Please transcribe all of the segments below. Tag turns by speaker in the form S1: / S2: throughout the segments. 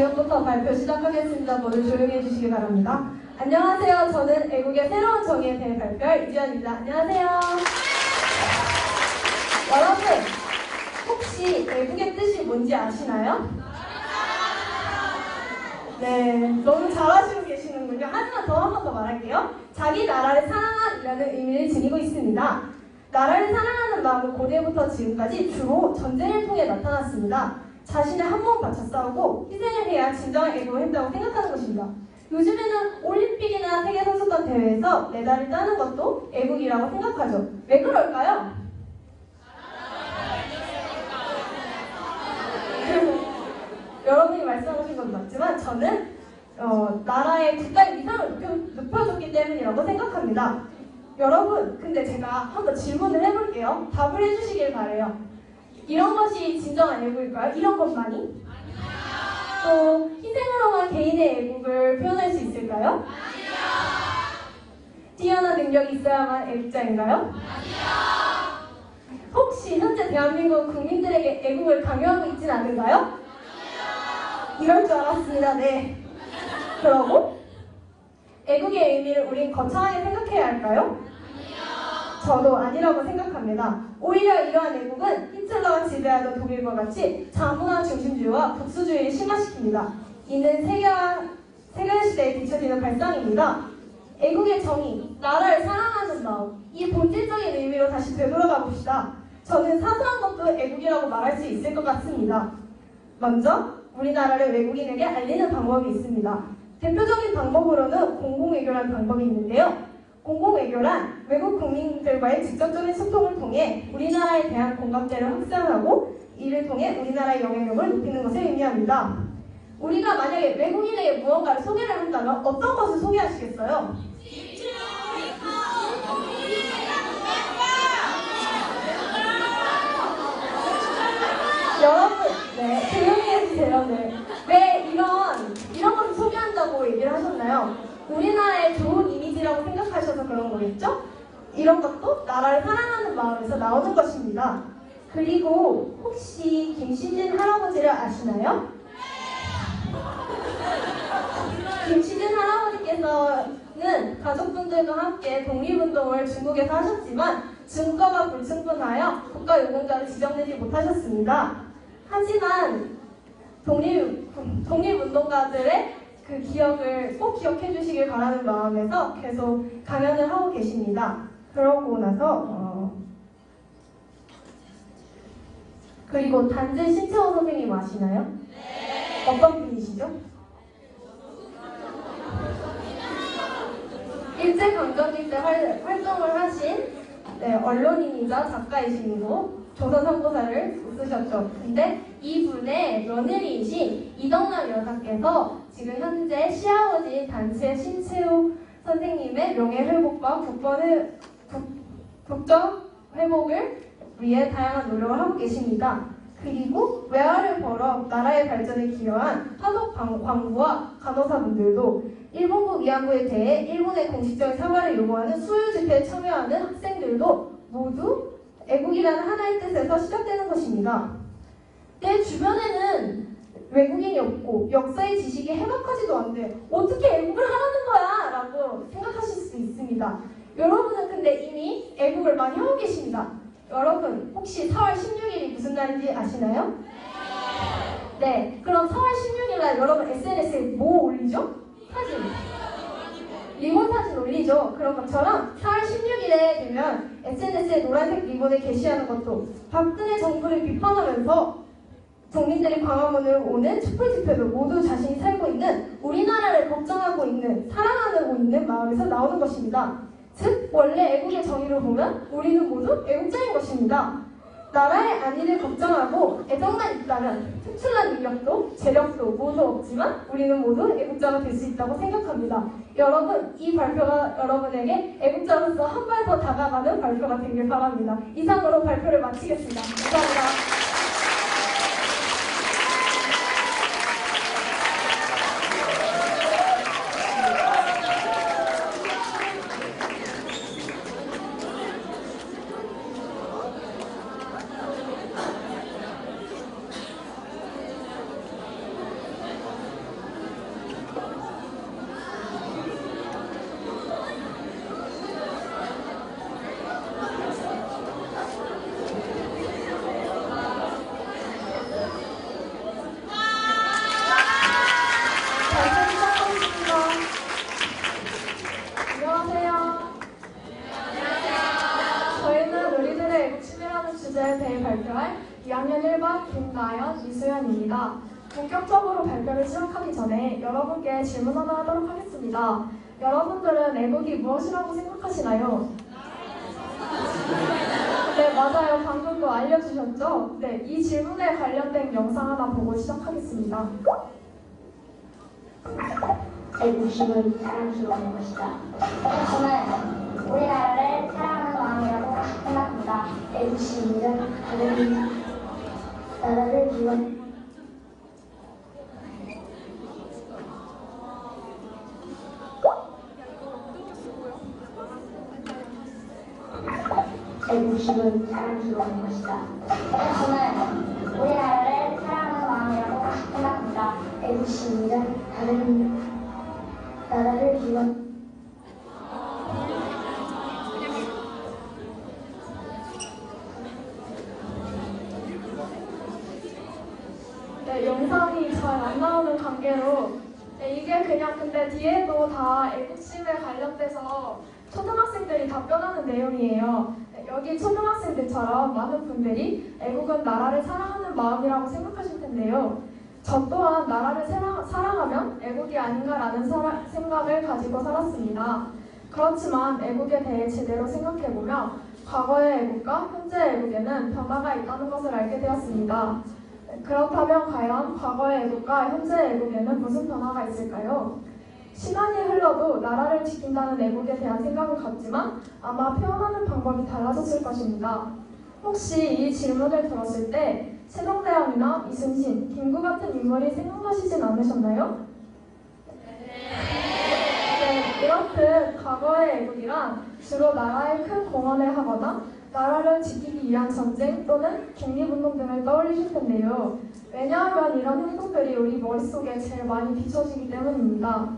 S1: 지금부터 발표 시작하겠습니다. 모두 조용히 해주시기 바랍니다. 안녕하세요. 저는 애국의 새로운 정의에 대해 발표할 이주연입니다. 안녕하세요. 여러분, 혹시 애국의 뜻이 뭔지 아시나요? 네, 너무 잘하시고 계시는군요. 하지만 한 번 더 말할게요. 자기 나라를 사랑하라는 의미를 지니고 있습니다. 나라를 사랑하는 마음은 고대부터 지금까지 주로 전쟁을 통해 나타났습니다. 자신의 한 몸 바쳐 싸우고 희생을 해야 진정한 애국을 했다고 생각하는 것입니다. 요즘에는 올림픽이나 세계선수권 대회에서 메달을 따는 것도 애국이라고 생각하죠. 왜 그럴까요? 여러분이 말씀하신 건 맞지만 저는 나라의 국가의 위상을 높여줬기 때문이라고 생각합니다. 여러분, 근데 제가 한번 질문을 해볼게요. 답을 해주시길 바래요. 이런 것이 진정한 애국일까요? 이런 것만이? 아니요. 또 희생으로만 개인의 애국을 표현할 수 있을까요? 아니요. 뛰어난 능력이 있어야만 애국자인가요? 아니요. 혹시 현재 대한민국 국민들에게 애국을 강요하고 있진 않은가요? 아니요. 이럴 줄 알았습니다. 네. 그러고 애국의 의미를 우린 거창하게 생각해야 할까요? 저도 아니라고 생각합니다. 오히려 이러한 애국은 히틀러가 지배하던 독일과 같이 자문화 중심주의와 국수주의를 심화시킵니다. 이는 세계시대에 뒤처지는 발상입니다. 애국의 정의, 나라를 사랑하는 마음, 이 본질적인 의미로 다시 되돌아가 봅시다. 저는 사소한 것도 애국이라고 말할 수 있을 것 같습니다. 먼저 우리나라를 외국인에게 알리는 방법이 있습니다. 대표적인 방법으로는 공공외교라는 방법이 있는데요. 공공외교란 외국 국민들과의 직접적인 소통을 통해 우리나라에 대한 공감대를 확산하고 이를 통해 우리나라의 영향력을 높이는 것을 의미합니다. 우리가 만약에 외국인에게 무언가를 소개를 한다면 어떤 것을 소개하시겠어요? 여러분, 네, 조용히 해주세요. 네. 왜 이런 것을 소개한다고 얘기를 하셨나요? 우리나라의 좋은 이미지라고 생각하셔서 그런 거겠죠? 이런 것도 나라를 사랑하는 마음에서 나오는 것입니다. 그리고 혹시 김시진 할아버지를 아시나요? 김시진 할아버지께서는 가족분들과 함께 독립운동을 중국에서 하셨지만 증거가 불충분하여 국가유공자로 지정되지 못하셨습니다. 하지만 독립운동가들의 그 기억을 꼭 기억해 주시길 바라는 마음에서 계속 강연을 하고 계십니다. 그러고 나서 그리고 단재 신채호 선생님 아시나요? 네. 어떤 분이시죠? 일제강점기 때 활동을 하신 언론인이자 작가이시고 조선선고사를 쓰셨죠. 근데 이분의 며느리이신 이덕남 여사께서 지금 현재 시아버지인 단체 신채호 선생님의 명예회복과 국정회복을 위해 다양한 노력을 하고 계십니다. 그리고 외화를 벌어 나라의 발전에 기여한 화독 광부와 간호사분들도 일본국 위안부에 대해 일본의 공식적인 사과를 요구하는 수요 집회에 참여하는 학생들도 모두 애국이라는 하나의 뜻에서 시작되는 것입니다. 내 주변에는 외국인이 없고 역사의 지식이 해박하지도 않은데 어떻게 애국을 하라는 거야? 라고 생각하실 수 있습니다. 여러분은 근데 이미 애국을 많이 하고 계십니다. 여러분 혹시 4월 16일이 무슨 날인지 아시나요? 네, 그럼 4월 16일 날 여러분 SNS에 뭐 올리죠? 사진. 리본 사진 올리죠. 그런 것처럼 4월 16일에 되면 SNS에 노란색 리본을 게시하는 것도 박근혜 정부를 비판하면서 국민들이 광화문으로 오는 촛불 집회도 모두 자신이 살고 있는 우리나라를 걱정하고 있는 사랑하고 있는 마음에서 나오는 것입니다. 즉 원래 애국의 정의로 보면 우리는 모두 애국자인 것입니다. 나라의 안위를 걱정하고 애정만 있다면 특출난 인력도 재력도 모두 없지만 우리는 모두 애국자가 될 수 있다고 생각합니다. 여러분, 이 발표가 여러분에게 애국자로서 한 발 더 다가가는 발표가 되길 바랍니다. 이상으로 발표를 마치겠습니다. 감사합니다.
S2: 발표할 2학년 1반 김나연, 이수연입니다. 본격적으로 발표를 시작하기 전에 여러분께 질문 하나 하도록 하겠습니다. 여러분들은 애국이 무엇이라고 생각하시나요? 네, 맞아요. 방금도 알려주셨죠? 네, 이 질문에 관련된 영상 하나 보고 시작하겠습니다.
S3: 애국심은 사랑스러운 것이다. 저는 우리나라를 사랑하는 마음이라고 생각합니다. 애국심이란 다른 나라를 기원 애국심은 사랑스러운 것이다. 저는 우리나라를 사랑하는 마음이라고 생각합니다. 애국심이란 다른 나라를 기원
S2: 네, 영상이 잘 안 나오는 관계로 이게 그냥 근데 뒤에도 다 애국심에 관련돼서 초등학생들이 답변하는 내용이에요. 여기 초등학생들처럼 많은 분들이 애국은 나라를 사랑하는 마음이라고 생각하실 텐데요. 저 또한 나라를 사랑하면 애국이 아닌가라는 생각을 가지고 살았습니다. 그렇지만 애국에 대해 제대로 생각해보면 과거의 애국과 현재의 애국에는 변화가 있다는 것을 알게 되었습니다. 그렇다면 과연 과거의 애국과 현재의 애국에는 무슨 변화가 있을까요? 시간이 흘러도 나라를 지킨다는 애국에 대한 생각을 갖지만 아마 표현하는 방법이 달라졌을 것입니다. 혹시 이 질문을 들었을 때 세종대왕이나 이순신, 김구 같은 인물이 생각나시진 않으셨나요? 네, 이렇듯 과거의 애국이란 주로 나라에 큰 공헌을 하거나 나라를 지키기 위한 전쟁 또는 독립운동 등을 떠올리실 텐데요. 왜냐하면 이런 행동들이 우리 머릿속에 제일 많이 비춰지기 때문입니다.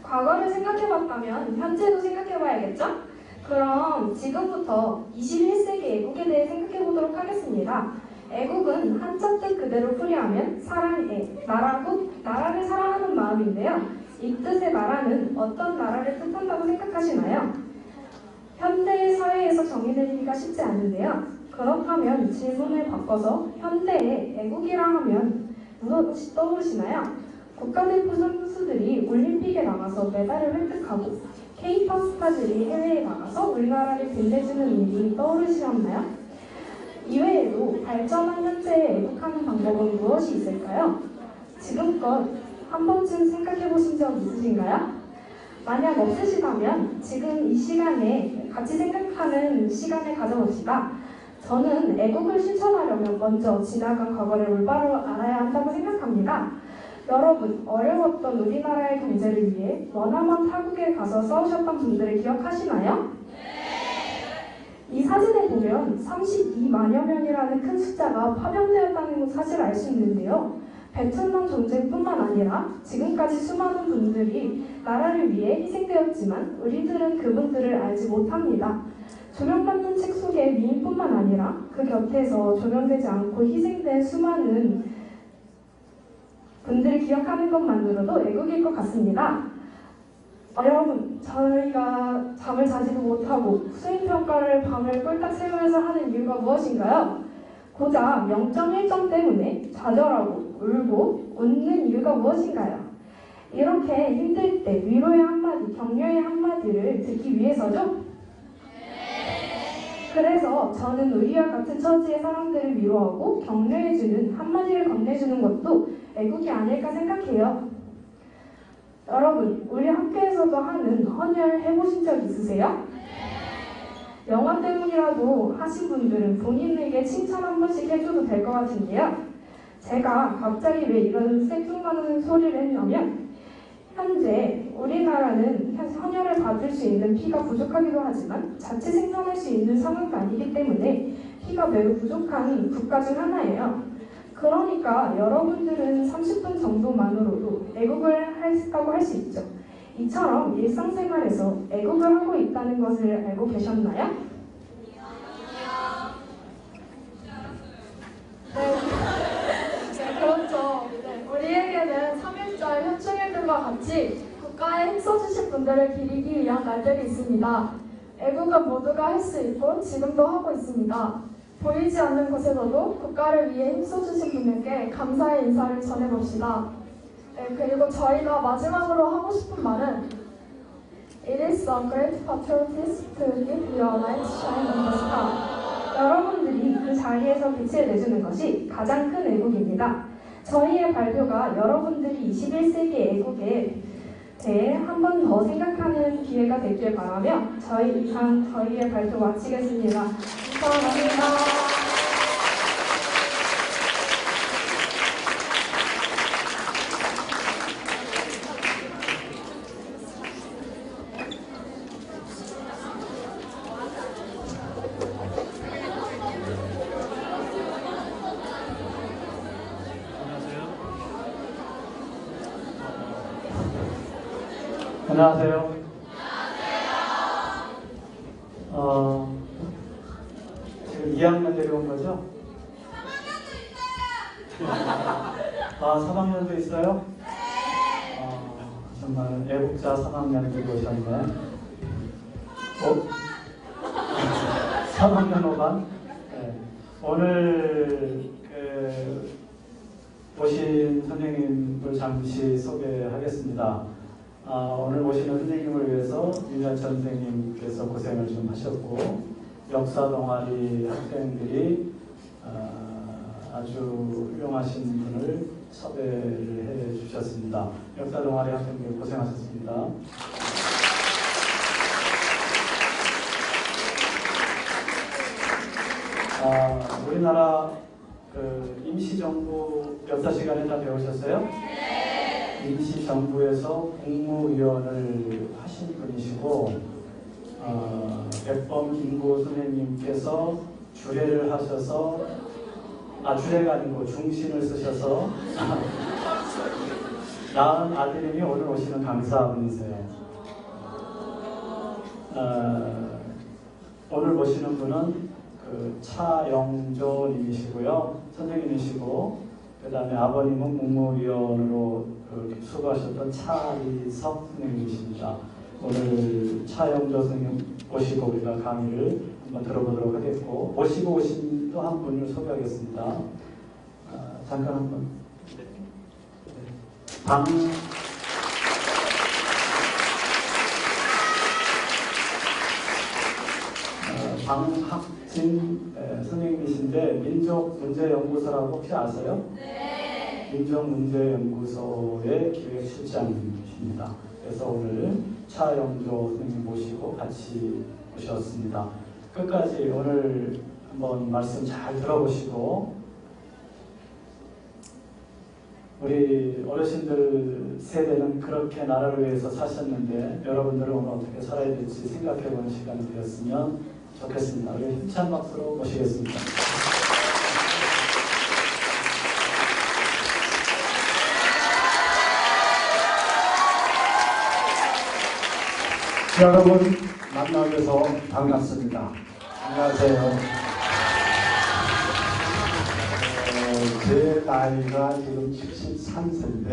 S1: 과거를 생각해봤다면 현재도 생각해봐야겠죠? 그럼 지금부터 21세기 애국에 대해 생각해보도록 하겠습니다. 애국은 한자 뜻 그대로 풀이하면 사랑애, 나라를 사랑하는 마음인데요. 이 뜻의 나라는 어떤 나라를 뜻한다고 생각하시나요? 현대의 사회에서 정의내리기가 쉽지 않은데요. 그렇다면 질문을 바꿔서 현대의 애국이라 하면 무엇이 떠오르시나요? 국가대표 선수들이 올림픽에 나가서 메달을 획득하고 K-팝 스타들이 해외에 나가서 우리나라를 빛내주는 일이 떠오르시었나요? 이외에도 발전한 현재에 애국하는 방법은 무엇이 있을까요? 지금껏 한 번쯤 생각해 보신 적 있으신가요? 만약 없으시다면 지금 이 시간에 같이 생각하는 시간을 가져봅시다. 저는 애국을 실천하려면 먼저 지나간 과거를 올바로 알아야 한다고 생각합니다. 여러분, 어려웠던 우리나라의 경제를 위해 머나먼 타국에 가서 싸우셨던 분들을 기억하시나요? 이 사진에 보면 32만여 명이라는 큰 숫자가 파병되었다는 사실을 알 수 있는데요. 베트남 전쟁뿐만 아니라 지금까지 수많은 분들이 나라를 위해 희생되었지만 우리들은 그분들을 알지 못합니다. 조명받는 책 속에 미인뿐만 아니라 그 곁에서 조명되지 않고 희생된 수많은 분들을 기억하는 것만으로도 애국일 것 같습니다. 여러분, 저희가 잠을 자지도 못하고 수행평가를 밤을 꿀딱 새우면서 하는 이유가 무엇인가요? 고작 0.1점 때문에 좌절하고 울고 웃는 이유가 무엇인가요? 이렇게 힘들 때 위로의 한마디, 격려의 한마디를 듣기 위해서죠? 그래서 저는 우리와 같은 처지의 사람들을 위로하고 격려해주는 한마디를 건네주는 것도 애국이 아닐까 생각해요. 여러분, 우리 학교에서도 하는 헌혈 해보신 적 있으세요? 영화 때문이라도 하신 분들은 본인에게 칭찬 한 번씩 해줘도 될 것 같은데요. 제가 갑자기 왜 이런 생뚱맞는 소리를 했냐면 현재 우리나라는 헌혈을 받을 수 있는 피가 부족하기도 하지만 자체 생산할 수 있는 상황도 아니기 때문에 피가 매우 부족한 국가 중 하나예요. 그러니까 여러분들은 30분 정도만으로도 애국을 한다고 할 수 있죠. 이처럼 일상생활에서 애국을 하고 있다는 것을 알고 계셨나요?
S2: 네, 그렇죠. 네, 우리에게는 3.1절 현충일들과 같이 국가에 힘써주신 분들을 기리기 위한 날들이 있습니다. 애국은 모두가 할 수 있고 지금도 하고 있습니다. 보이지 않는 곳에서도 국가를 위해 힘써주신 분들께 감사의 인사를 전해봅시다. 네, 그리고 저희가 마지막으로 하고 싶은 말은 It is a great patriotism to give your light shine on the star.
S1: 여러분들이 그 자리에서 빛을 내주는 것이 가장 큰 애국입니다. 저희의 발표가 여러분들이 21세기 애국에 대해 한 번 더 생각하는 기회가 되길 바라며 저희의 발표 마치겠습니다. 감사합니다.
S4: 안녕하세요. 지금 2학년 내려온 거죠? 3학년도 있어요? 정말 애국자 3학년들이 오셨네. 3학년 5반? 네. 오늘 오신 선생님을 잠시 소개하겠습니다. 오늘 오시는 선생님을 위해서 윤여찬 선생님께서 고생을 좀 하셨고, 역사 동아리 학생들이 아주 훌륭하신 분을 섭외를 해 주셨습니다. 역사 동아리 학생들 고생하셨습니다. 우리나라 임시정부 역사시간에 다 배우셨어요? 임시정부에서 국무위원을 하신 분이시고, 백범 김구 선생님께서 주례를 하셔서, 주례가 아니고 중신을 쓰셔서 낳은 아드님이 오늘 오시는 강사분이세요. 오늘 모시는 분은 차영조님이시고요, 선생님이시고, 그 다음에 아버님은 국무위원으로 수고하셨던 차리석 선생님이십니다. 오늘 차영조 선생님 오시고 우리가 강의를 한번 들어보도록 하겠고, 모시고 오신 또 한 분을 소개하겠습니다. 잠깐 한번. 방학진 선생님이신데, 민족문제연구소라고 혹시 아세요? 네. 민족문제연구소의 기획실장님이십니다. 그래서 오늘 차영조 선생님 모시고 같이 오셨습니다. 끝까지 오늘 한번 말씀 잘 들어보시고, 우리 어르신들 세대는 그렇게 나라를 위해서 사셨는데 여러분들은 오늘 어떻게 살아야 될지 생각해보는 시간이 되었으면 좋겠습니다. 우리 힘찬 박수로 모시겠습니다.
S5: 여러분 만나뵈서 반갑습니다. 안녕하세요. 제 나이가 지금 73세인데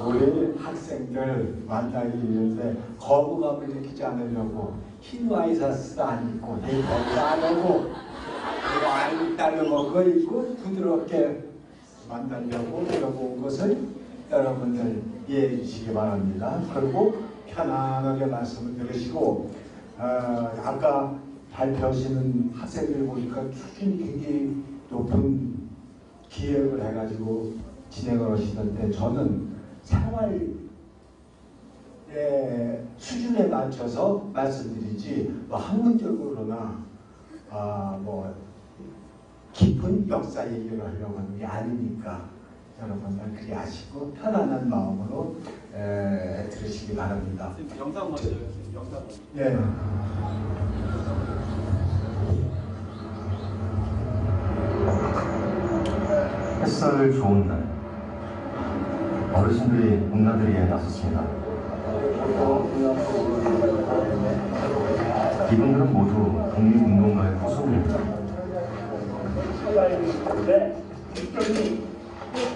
S5: 우리 학생들 만나기 위해서 거부감을 느끼지 않으려고 흰 와이셔츠도 안 입고 네이버도 안 하고 그리고 안 따르는 거 입고 부드럽게 만나려고 이러고 온 것을 여러분들 이해해 주시기 바랍니다. 그리고 편안하게 말씀을 들으시고, 아까 발표하시는 학생들 보니까 수준이 굉장히 높은 기획을 해가지고 진행을 하시는데, 저는 생활의 수준에 맞춰서 말씀드리지 뭐 학문적으로나 뭐 깊은 역사 얘기를 하려고 하는 게 아니니까 여러분들 그리 아시고 편안한 마음으로 들으시기 바랍니다.
S4: 영상 먼저. 영상.
S5: 네.
S6: 햇살 좋은 날, 어르신들이 문나들이에 나섰습니다. 이분들은 모두 독립운동가의 후손입니다.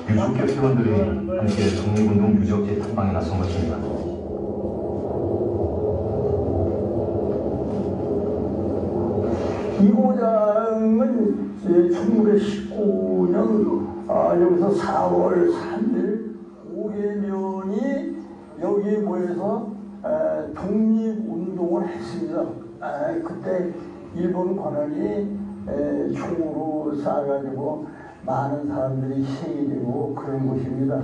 S6: 유족계 회원들이 함께 독립운동 유적지 탐방에 나선 것입니다.
S7: 고장은 1919년 여기서 4월 3일 5개 명이 여기 모여서 독립운동을 했습니다. 그때 일본 관할이 총으로 쏴가지고 많은 사람들이 희생이 되고 그런 곳입니다.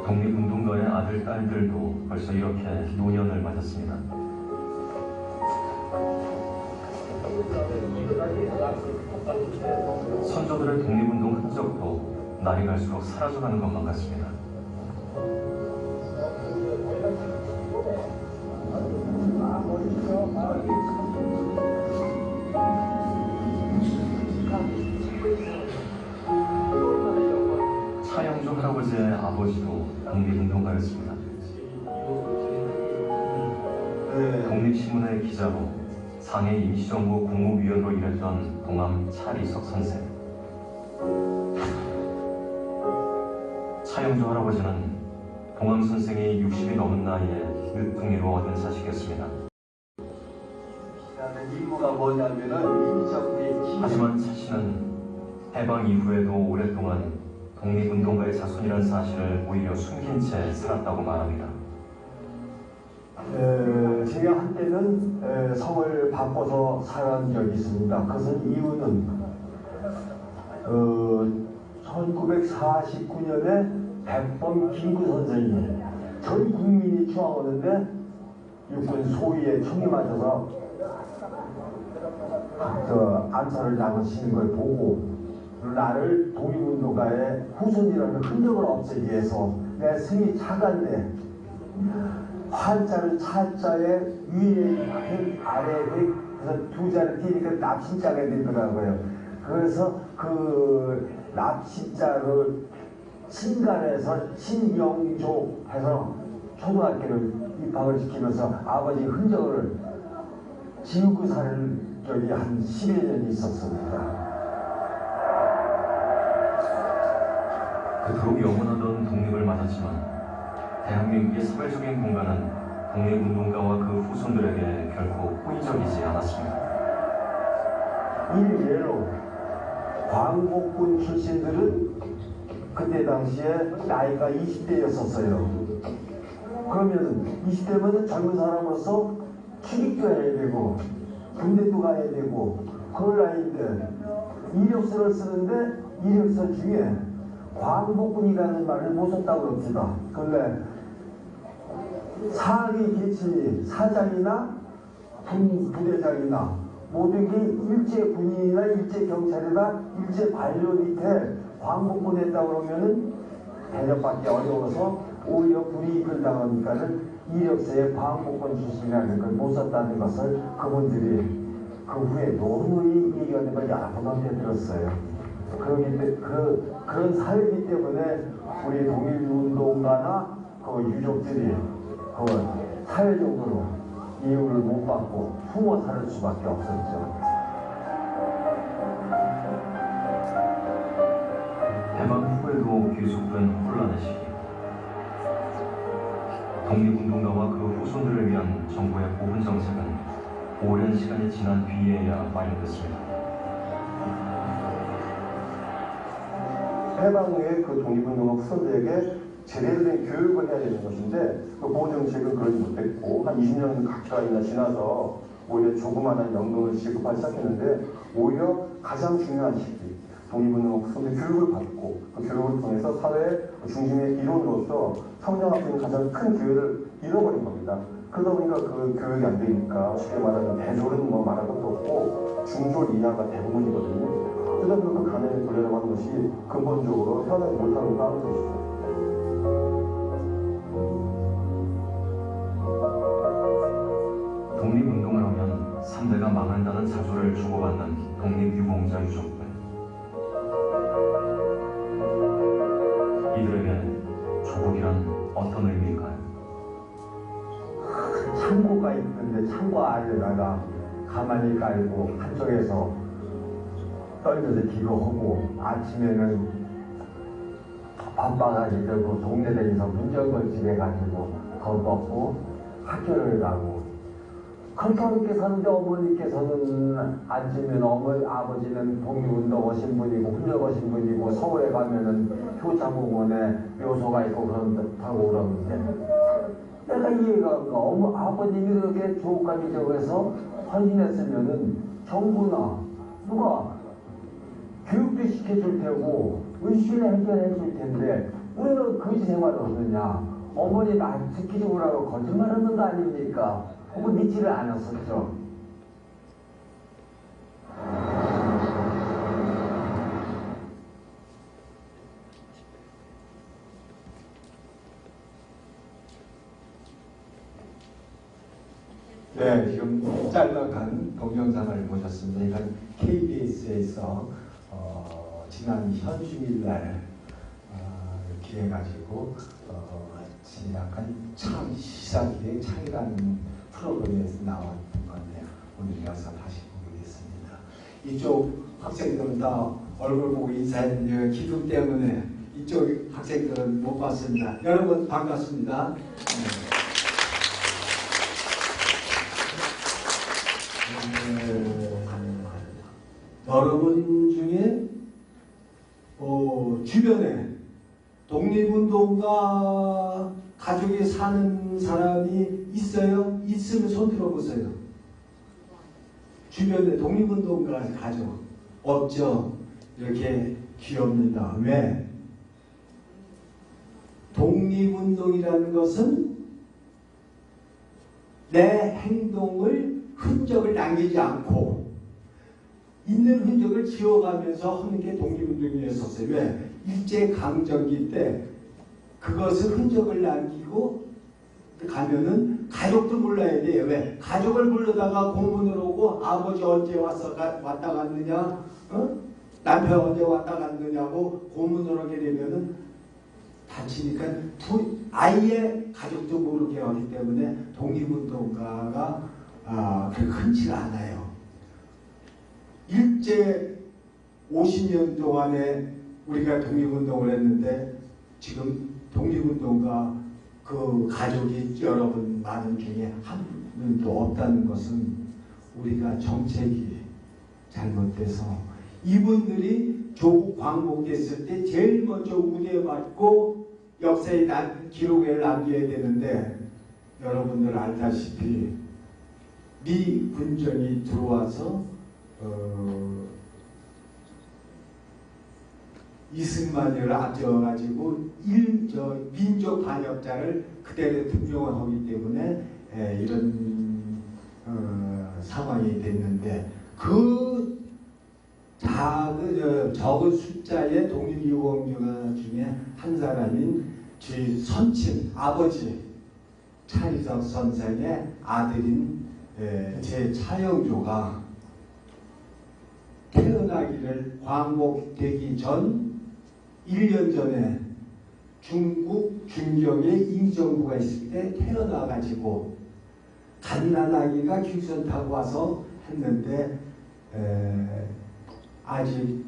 S6: 독립운동가의 아들, 딸들도 벌써 이렇게 노년을 맞았습니다. 선조들의 독립운동 흔적도 날이 갈수록 사라져가는 것만 같습니다. 차영주 할아버지의 아버지도 독립운동가였습니다. 독립신문의 기자로 상해 임시정부 국무위원으로 일했던 동암 차리석 선생. 차영주 할아버지는 동암 선생이 60이 넘은 나이에 늦둥이로 얻은 자식이었습니다.
S7: 임무가 뭐냐면은 인적이
S6: 하지만 차 씨는 해방 이후에도 오랫동안 독립운동가의 자손이라는 사실을 오히려 숨긴 채 살았다고 말합니다.
S5: 제가 한때는 성을 바꿔서 살아온 적이 있습니다. 그것은 이유는 1949년에 백범 김구 선생이 전 국민이 추앙하는데 육군 소위에 총이 맞아서 암살을 당하시는 걸 보고 나를 독립운동가의 후손이라는 흔적을 없애기 위해서 내 승이 차가인데 환자를 차자에 위에 아래에 그래서 두 자를 띄니까 납신자가 되더라고요. 그래서 그 납신자를 신간에서 신영조 해서 초등학교를 입학을 시키면서 아버지 흔적을 지우고 살 적이 한 10여 년이 있었습니다.
S6: 그토록 영원하던 독립을 맞았지만 대한민국의 사회적인 공간은 독립운동가와 그 후손들에게 결코 호의적이지 않았습니다.
S5: 일례로 광복군 출신들은 그때 당시에 나이가 20대였었어요. 그러면 20대면 젊은 사람으로서 취직도 해야 되고 군대도 가야 되고 그럴 나이인데 이력서를 쓰는데 이력서 중에 광복군이라는 말을 못 썼다고 합니다. 그런데 상위 계층이 사장이나 부대장이나 모든 게 일제 군인이나 일제 경찰이나 일제 관료 밑에 광복군 했다고 그러면은 대접받기 어려워서 오히려 불이익을 당하니까는 이력서에 광복군 출신이라는 걸 못 썼다는 것을 그분들이 그 후에 노무이 얘기하는 걸 여러 번한테 들었어요. 그런 사회이기 때문에 우리 독립운동가나 그 유족들이 그 사회적으로 이유를 못 받고 숨어 살 수밖에 없었죠.
S6: 해방 후에도 계속된 혼란의 시기. 독립운동가와 그 후손들을 위한 정부의 보훈 정책은 오랜 시간이 지난 뒤에야 마련됐습니다.
S8: 해방 후에 그 독립운동가 후손들에게 제대로 된 교육을 해야 되는 것인데 그 보호정책은 그러지 못했고 한 20년 가까이나 지나서 오히려 조그마한 연금을 지급하기 시작했는데 오히려 가장 중요한 시기 독립운동가 후손들 교육을 받고 그 교육을 통해서 사회 중심의 이론으로서 성장하고 있는 가장 큰 기회를 잃어버린 겁니다. 그러다 보니까 그 교육이 안 되니까 쉽게 말하면 대졸은 뭐 말할 것도 없고 중졸 이하가 대부분이거든요. 그러다 보니까 그 간에 돌려라고 하는 것이 근본적으로 태어나지 못하는 하는 것이죠.
S6: 독립운동을 하면 3대가 망한다는 자조를 주고받는 독립유공자 유족들. 이들에게 조국이란 어떤 의미일까요?
S5: 창고가 있는데 창고 안에다가 가만히 깔고 한쪽에서 떨면서 기도하고 아침에는 바빠가지고 동네 다니면서 문정걸 집에 가지고 돈 먹고 학교를 가고 그렇게 사는데 어머니께서는 아침에는 아버지는 독립운동 오신 분이고 훈련 오신 분이고 서울에 가면은 효창공원에 묘소가 있고 그런다고 그러는데 내가 이해가 안 가. 아버님이 그렇게 조국까지 저에서 헌신했으면은 정부나 누가 교육도 시켜줄 테고 의식을 해결해 줄 텐데 우리는 그 생활을 하느냐. 어머니 나 지키주라고 거짓말하는 거 아닙니까? 그거 믿지를 않았었죠.
S7: 네, 지금 짤막한 동영상을 보셨습니다. 이건 KBS에서 지난 현수일 날 이렇게 해가지고 약간 참 시사기의 창이라는 프로그램에서 나왔던 건데요. 오늘 이어서 다시 보겠습니다. 이쪽 학생들은 다 얼굴 보고 인사했는데 기둥 때문에 이쪽 학생들은 못 봤습니다. 여러분 반갑습니다. 여러분 중에 주변에 독립운동가 가족이 사는 사람이 있어요? 있으면 손 들어보세요. 주변에 독립운동가 가족 없죠? 이렇게 귀엽니다. 왜? 독립운동이라는 것은 내 행동을 흔적을 남기지 않고 있는 흔적을 지워가면서 하는 게 독립운동이었었어요. 왜? 일제강점기 때 그것을 흔적을 남기고 가면은 가족도 몰라야 돼요. 왜? 가족을 불러다가 공문을 오고 아버지 언제 왔다 갔느냐, 남편 언제 왔다 갔느냐고 공문을 하게 되면은 다치니까 아예 가족도 모르게 하기 때문에 독립운동가가 그렇게 흔치가 않아요. 일제 50년 동안에 우리가 독립운동을 했는데 지금 독립운동가 그 가족이 여러분 많은 중에 한 분도 없다는 것은 우리가 정책이 잘못돼서 이분들이 조국 광복했을 때 제일 먼저 우대받고 역사에 기록을 남겨야 되는데 여러분들 알다시피 미 군정이 들어와서 이승만을 앞세워가지고 민족 반역자를 그대로 등용을 하기 때문에 이런 상황이 됐는데 그 적은 숫자의 독립유공자 중에 한 사람인 제 선친 아버지 차이석 선생의 아들인 제 차영조가 태어나기를 광복되기 전 1년 전에 중국 중경에 임정부가 있을 때 태어나가지고 갓난아기가 기선 타고 와서 했는데 아직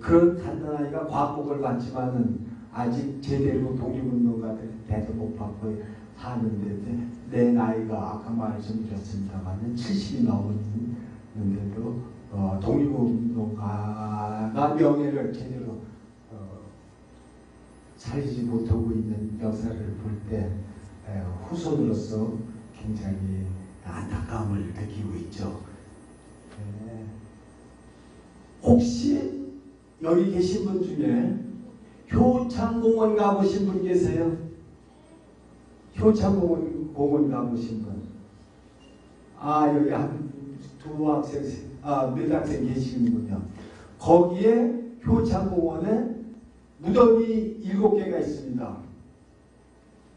S7: 그런 갓난아기가 광복을 받지만은 아직 제대로 독립운동가 대도 못 받고 사는데 내 나이가 아까 말씀드렸습니다만 70이 넘었는데도 독립운동가가 명예를 제대로 살리지 못하고 있는 역사를 볼 때 후손으로서 굉장히 안타까움을 느끼고 있죠. 혹시 여기 계신 분 중에 효창공원 가보신 분 계세요? 효창공원 가보신 분? 여기 몇 학생 계시는군요. 거기에 효창공원에 무덤이 7개가 있습니다.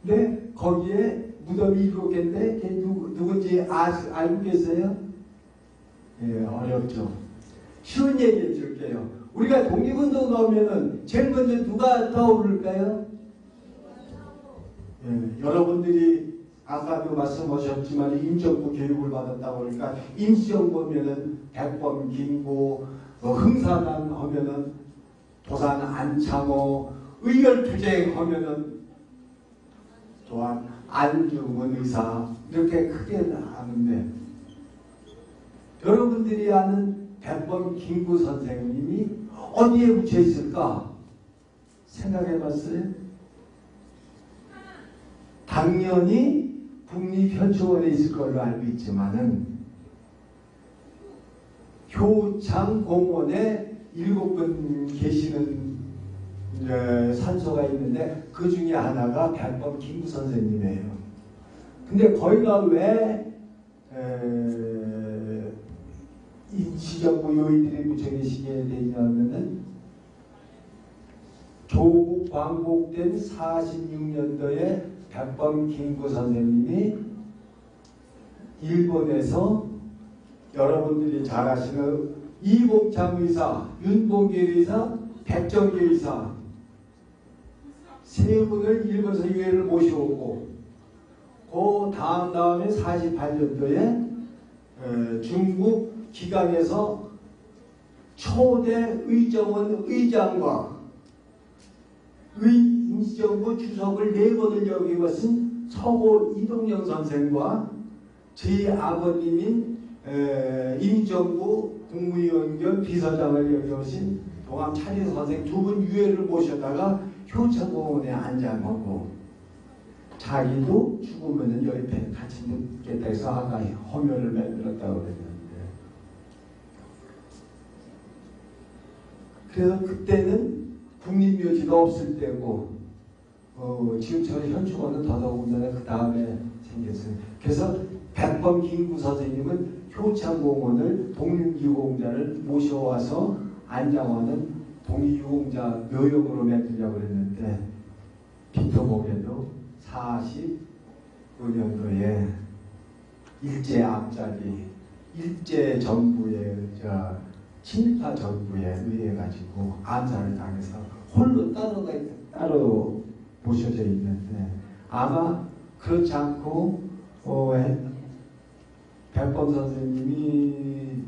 S7: 근데 거기에 무덤이 7개인데 걔 누군지 알고 계세요? 어렵죠. 쉬운 얘기 해줄게요. 우리가 독립운동 나오면은 제일 먼저 누가 떠오를까요? 여러분들이 아까도 말씀하셨지만 임정부 교육을 받았다고 그러니까 임시정부 하면은 백범, 김구, 흥사단 하면은 도산 안창호, 의열투쟁하면은 또한 안중근 의사 이렇게 크게 나오는데 여러분들이 아는 백범 김구 선생님이 어디에 묻혀 있을까 생각해 봤어요? 당연히 국립현충원에 있을 걸로 알고 있지만은 효창공원에 7분 계시는 산소가 있는데 그 중에 하나가 백범 김구 선생님이에요. 근데 거기가 왜 임시정부 요인들이 묻혀 계시게 되냐면은 조국 광복된 46년도에 백범 김구 선생님이 일본에서 여러분들이 잘 아시는 이봉창 의사, 윤봉길 의사, 백정기 의사 세 분을 일본에서 유해를 모셔오고 그 다음에 48년도에 중국 기강에서 초대 의정원 의장과 임시정부 주석을 4번을 역임하신 서고 이동영 선생과 제 아버님인 임정부 국무위원 겸 비서장을 역임하신 동암 차리 선생 2분 유해를 모셔다가 효창공원에 안장하고 자기도 죽으면 옆에 같이 묻겠다 해서 아까 허묘를 만들었다고 그랬는데 그래서 그때는 국립묘지가 없을 때고 지금처럼 현충원은 더더군다나 그 다음에 생겼어요. 그래서 백범 김구 선생님은 효창공원을 독립유공자를 모셔와서 안장하는 독립유공자 묘역으로 만들려고 그랬는데 비토복에도 45년도에 일제 앞자리 일제 정부의 친파 정부에 의해가지고 암살을 당해서 홀로 따로 모셔져 있는데 아마 그렇지 않고 백범 선생님이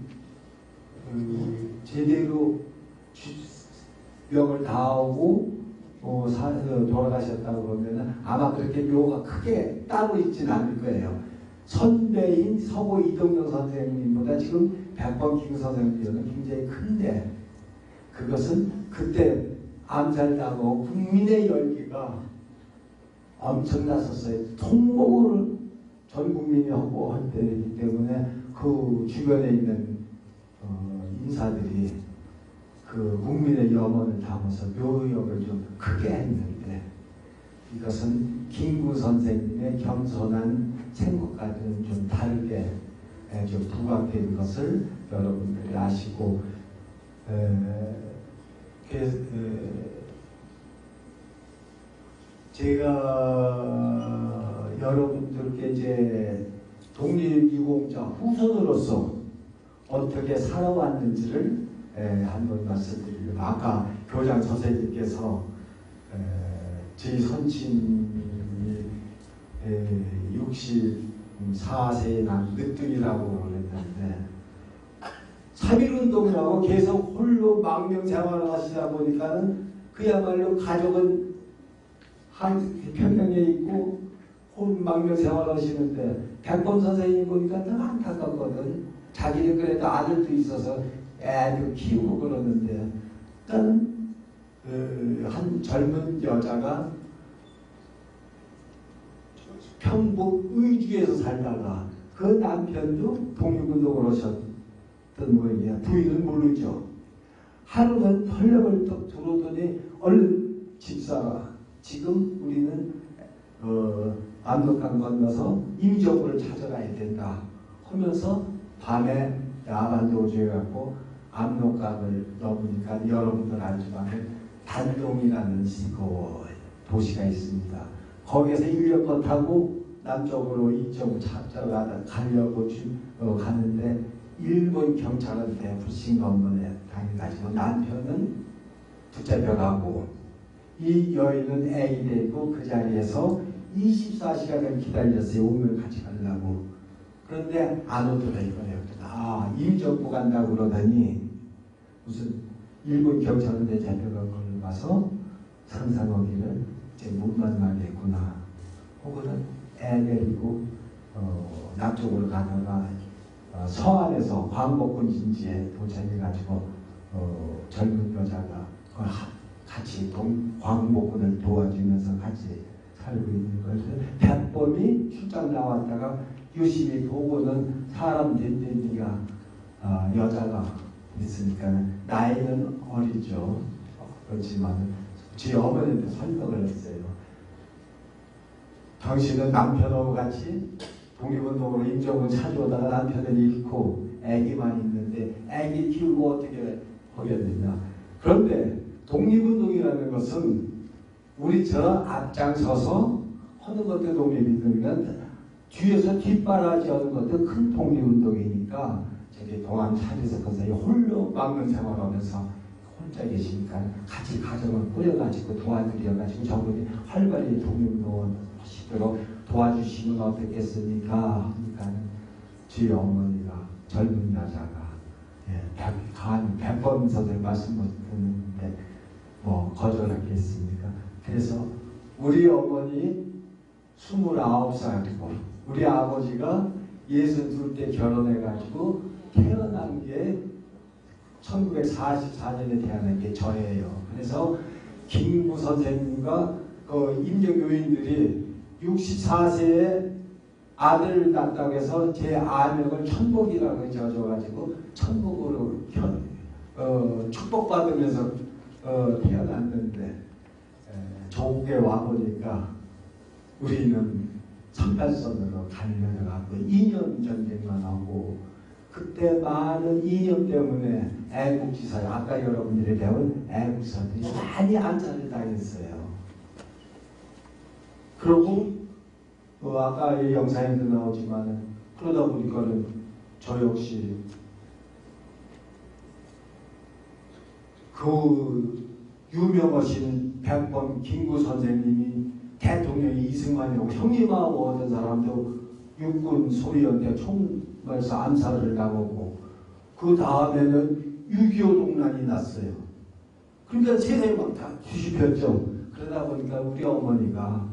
S7: 제대로 명을 다하고 돌아가셨다고 그러면 아마 그렇게 묘가 크게 따로 있지는 않을 거예요. 선배인 서고 이동영 선생님보다 지금 백범 김구 선생님은 굉장히 큰데 그것은 그때 암살당하고 국민의 열기가 엄청났었어요. 통곡을 전 국민이 하고 할 때이기 때문에 그 주변에 있는 인사들이 그 국민의 염원을 담아서 묘역을 좀 크게 했는데 이것은 김구 선생님의 겸손한 생각과는 좀 다르게 좀 부각된 것을 여러분들이 아시고 제가 여러분들께 이제 독립유공자 후손으로서 어떻게 살아왔는지를 한번 말씀드리려고 아까 교장 선생님께서 제 선친이 64세에 난 늦둥이라고 그랬는데 3.1운동을 하고 계속 홀로 망명 생활을 하시다 보니까는 그야말로 가족은 한 평양에 있고 홀 망명 생활을 하시는데 백범 선생님 보니까 늘 안타깝거든. 자기는 그래도 아들도 있어서 애도 키우고 그러는데 일단 한 젊은 여자가 평북 의주에서 살다가 그 남편도 독립운동을 하셨던 모양이야. 부인은 모르죠. 하루는 털레벌떡 들어오더니 얼른 집사가 지금 우리는 압록강 건너서 임정부를 찾아가야 된다 하면서 밤에 야반도주해 갖고 압록강을 넘으니까 여러분들 알지만 단동이라는 도시가 있습니다. 거기에서 인력거 타고 남쪽으로 이쪽으로 가려고 가는데 일본 경찰한테 불신 검문에 당해가지고 남편은 붙잡혀가고 이 여인은 애기 데리고 그 자리에서 24시간을 기다렸어요. 오늘 같이 가려고. 그런데 안 오더라 이거예요. 임정부 간다고 그러더니 무슨 일본 경찰한테 잡혀간 걸 봐서 상상하기를 이제 못 만나겠구나. 혹은 애 데리고 남쪽으로 가다가 서안에서 광복군 진지에 도착해가지고 젊은 여자가 같이 광복군을 도와주면서 같이 살고 있는 것을 백범이 출장 나왔다가 유심히 보고는 사람 된 여자가 있으니까 나이는 어리죠. 그렇지만 제 어머니한테 설명을 했어요. 당신은 남편하고 같이 독립운동으로 임종을 찾아오다가 남편을 잃고 아기만 있는데 아기 키우고 어떻게 하겠느냐. 그런데 독립운동이라는 것은 우리처럼 앞장서서 하는 것도 독립운동이니까 뒤에서 뒷바라지 하는 것도 큰 독립운동이니까 저기 동안 사리에서 건사에 홀로 막는 생활하면서 혼자 계시니까 같이 가정을 꾸려가지고 도와드려가지고 저분이 활발히 독립운동을 하시도록 도와주시면 어떻겠습니까? 하니까 저희 어머니가 젊은 여자가 백범 선생 말씀 못 듣는데 뭐 거절하겠습니까? 그래서 우리 어머니 29살이고 우리 아버지가 62때 결혼해가지고 태어난 게 1944년에 태어난 게 저예요. 그래서 김구 선생님과 그 임정교인들이 64세에 아들을 낳았다고 해서 제 아명을 천복이라고 지어줘가지고 천복으로 축복받으면서 태어났는데 조국에 와보니까 우리는 선발선으로 갈려져가고 2년 전쟁만 하고 그때 많은 이념 때문에 애국지사, 아까 여러분들이 배운 애국사들이 많이 안살을 당했어요. 그리고 아까 영상에도 나오지만 그러다 보니까는 저 역시 그 유명하신 백범 김구 선생님이 대통령이 이승만이고 형님하고 어떤 사람도 육군 소위원대 총발사 암살을 당하고 그 다음에는 6.25 동란이 났어요. 그러니까 세상이 막 다 뒤집혔죠. 그러다 보니까 우리 어머니가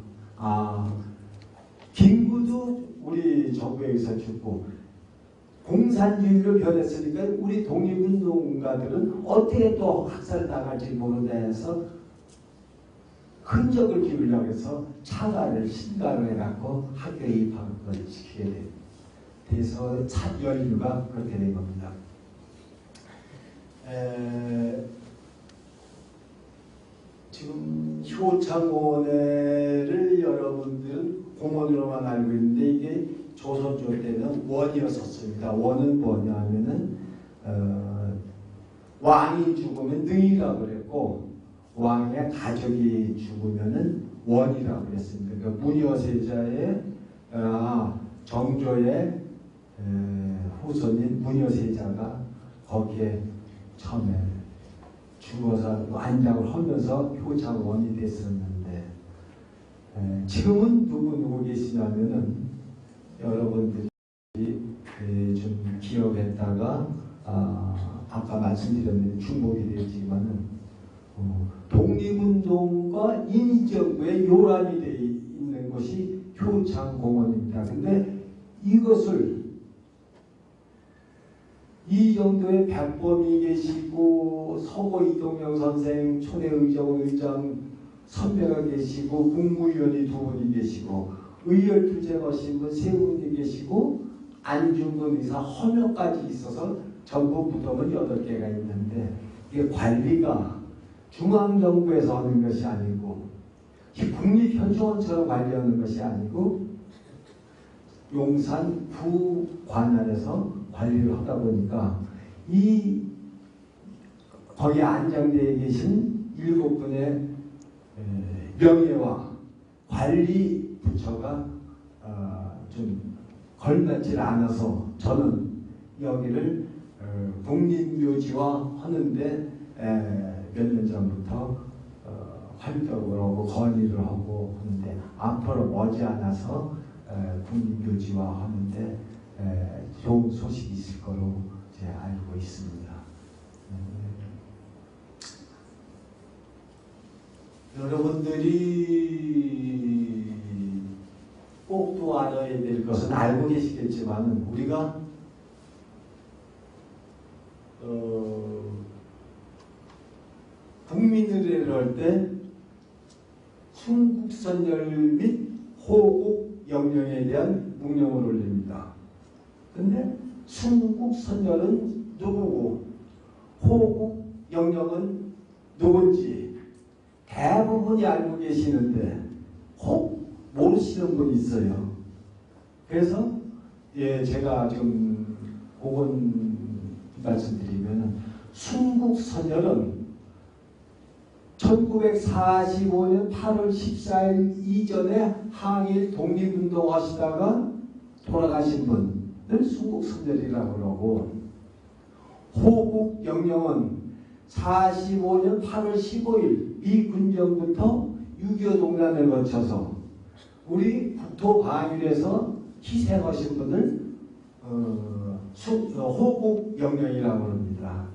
S7: 김구도 우리 정부에서 죽고 공산주의로 변했으니까 우리 독립운동가들은 어떻게 또 학살을 당할지 모른다 해서 흔적을 기르려고 해서 차가를 신가로 해갖고 학교에 입학을 시키게 돼서 첫 연류가 그렇게 된 겁니다. 지금 효창원회를 여러분들은 공원으로만 알고 있는데 이게 조선조 때는 원이었었습니다. 원은 뭐냐면은 왕이 죽으면 능이라고 그랬고 왕의 가족이 죽으면은 원이라고 그랬습니다. 그러니까 문여세자의 정조의 후손인 문여세자가 거기에 처음에 죽어서 안장을 하면서 효창원이 됐었는데 지금은 누구 계시냐면은 여러분들이 좀 기억했다가 아까 말씀드렸는데 중복이 되지만은 독립운동과 임시정부의 요란이 되어 있는 것이 효창공원입니다. 근데 이것을 이 정도의 백범이 계시고 서고 이동영 선생, 초대의정 의장 선배가 계시고 국무위원이 2분이 계시고 의열투쟁하신 분 3분이 계시고 안중근 의사 허명까지 있어서 전부 무덤은 8개가 있는데 이게 관리가 중앙정부에서 하는 것이 아니고 국립현수원처럼 관리하는 것이 아니고 용산 부관할에서 관리를 하다 보니까 거기 안장되어 계신 7분의 명예와 관리 부처가 좀 걸맞지 않아서 저는 여기를 독립묘지화 하는데 몇 년 전부터 활동을 하고 건의를 하고 하는데 앞으로 머지않아서 국립묘지화 하는데 좋은 소식이 있을 거로 제가 알고 있습니다. 여러분들이 꼭 또 알아야 될 것은 알고 계시겠지만 우리가 국민의례를 할 때 순국선열 및 호국영령에 대한 묵념을 올립니다. 근데 순국선열은 누구고 호국영령은 누군지 대부분이 알고 계시는데 혹 모르시는 분이 있어요. 그래서 제가 지금 그건 말씀드리면 순국선열은 1945년 8월 14일 이전에 항일 독립운동 하시다가 돌아가신 분을 순국선열이라고 그러고, 호국영령은 45년 8월 15일 미 군정부터 6.25 동란을 거쳐서 우리 국토 방위에서 희생하신 분을 호국영령이라고 합니다.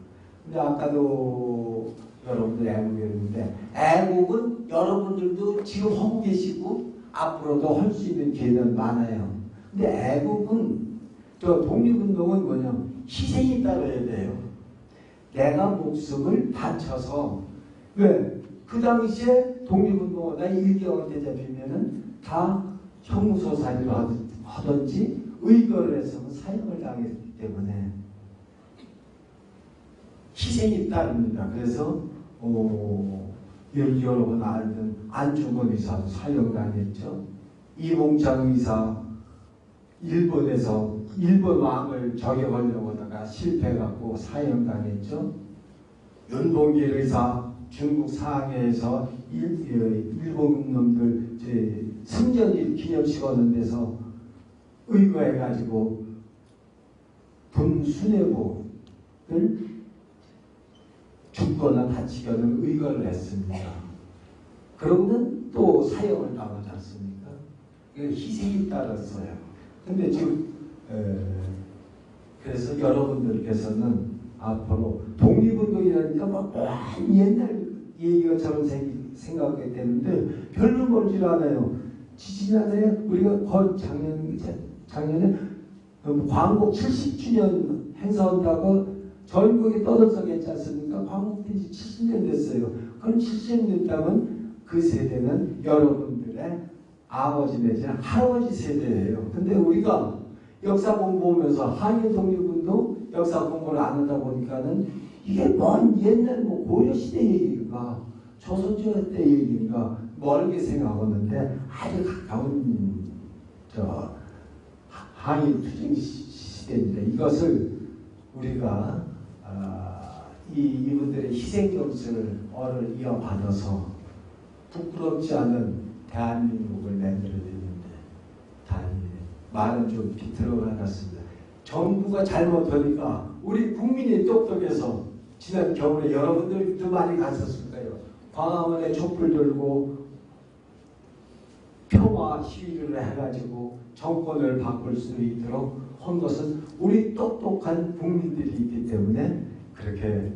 S7: 근데 아까도 여러분들 애국이었는데, 애국은 여러분들도 지금 하고 계시고 앞으로도 할 수 있는 기회는 많아요. 근데 애국은, 독립운동은 뭐냐면 희생이 따라야 돼요. 내가 목숨을 바쳐서, 왜? 그 당시에 독립운동하다 일개월 때 잡히면은 다 형무소살이로 하든지 의거를 해서는 사형을 당했기 때문에 희생이 따릅니다. 그래서 여러분 알던 안중근 의사도 사형당했죠. 이봉창 의사 일본에서 일본 왕을 저격하려고 하다가 실패해갖고 사형당했죠. 윤봉길 의사 중국 상해에서 일본 놈들 승전일 기념식 하는 데서 의거해가지고 분수뇌부를 죽거나 다치거나 의거를 했습니다. 그러고는 또 사형을 당하지 않습니까? 희생이 따랐어요. 근데 지금 그래서 여러분들께서는 앞으로 독립운동이라니까 막 옛날 얘기가처럼 생각하게 되는데 별로 멀질 않아요. 지지난해 우리가 작년에 광복 70주년 행사한다고 전국에 떠들썩 했지 않습니까? 광복된 지 70년 됐어요. 그럼 70년 됐다면 그 세대는 여러분들의 아버지 내지는 할아버지 세대예요. 근데 우리가 역사 공부하면서 한일 독립운동 역사 공부를 안 하다 보니까는 이게 먼 옛날 고려시대 얘기인가 조선시대 때 얘기인가 멀게 생각하는데 아주 가까운 한일 투쟁 시대인데, 이것을 우리가 이분들의 희생 정신을 이어받아서 부끄럽지 않은 대한민국을 만들어야 되는데 말은 좀 비틀어가 났습니다. 정부가 잘못하니까 우리 국민이 똑똑해서 지난 겨울에 여러분들도 많이 갔었을 거예요. 광화문에 촛불 들고 평화 시위를 해가지고 정권을 바꿀 수 있도록 한 것은 우리 똑똑한 국민들이 있기 때문에 그렇게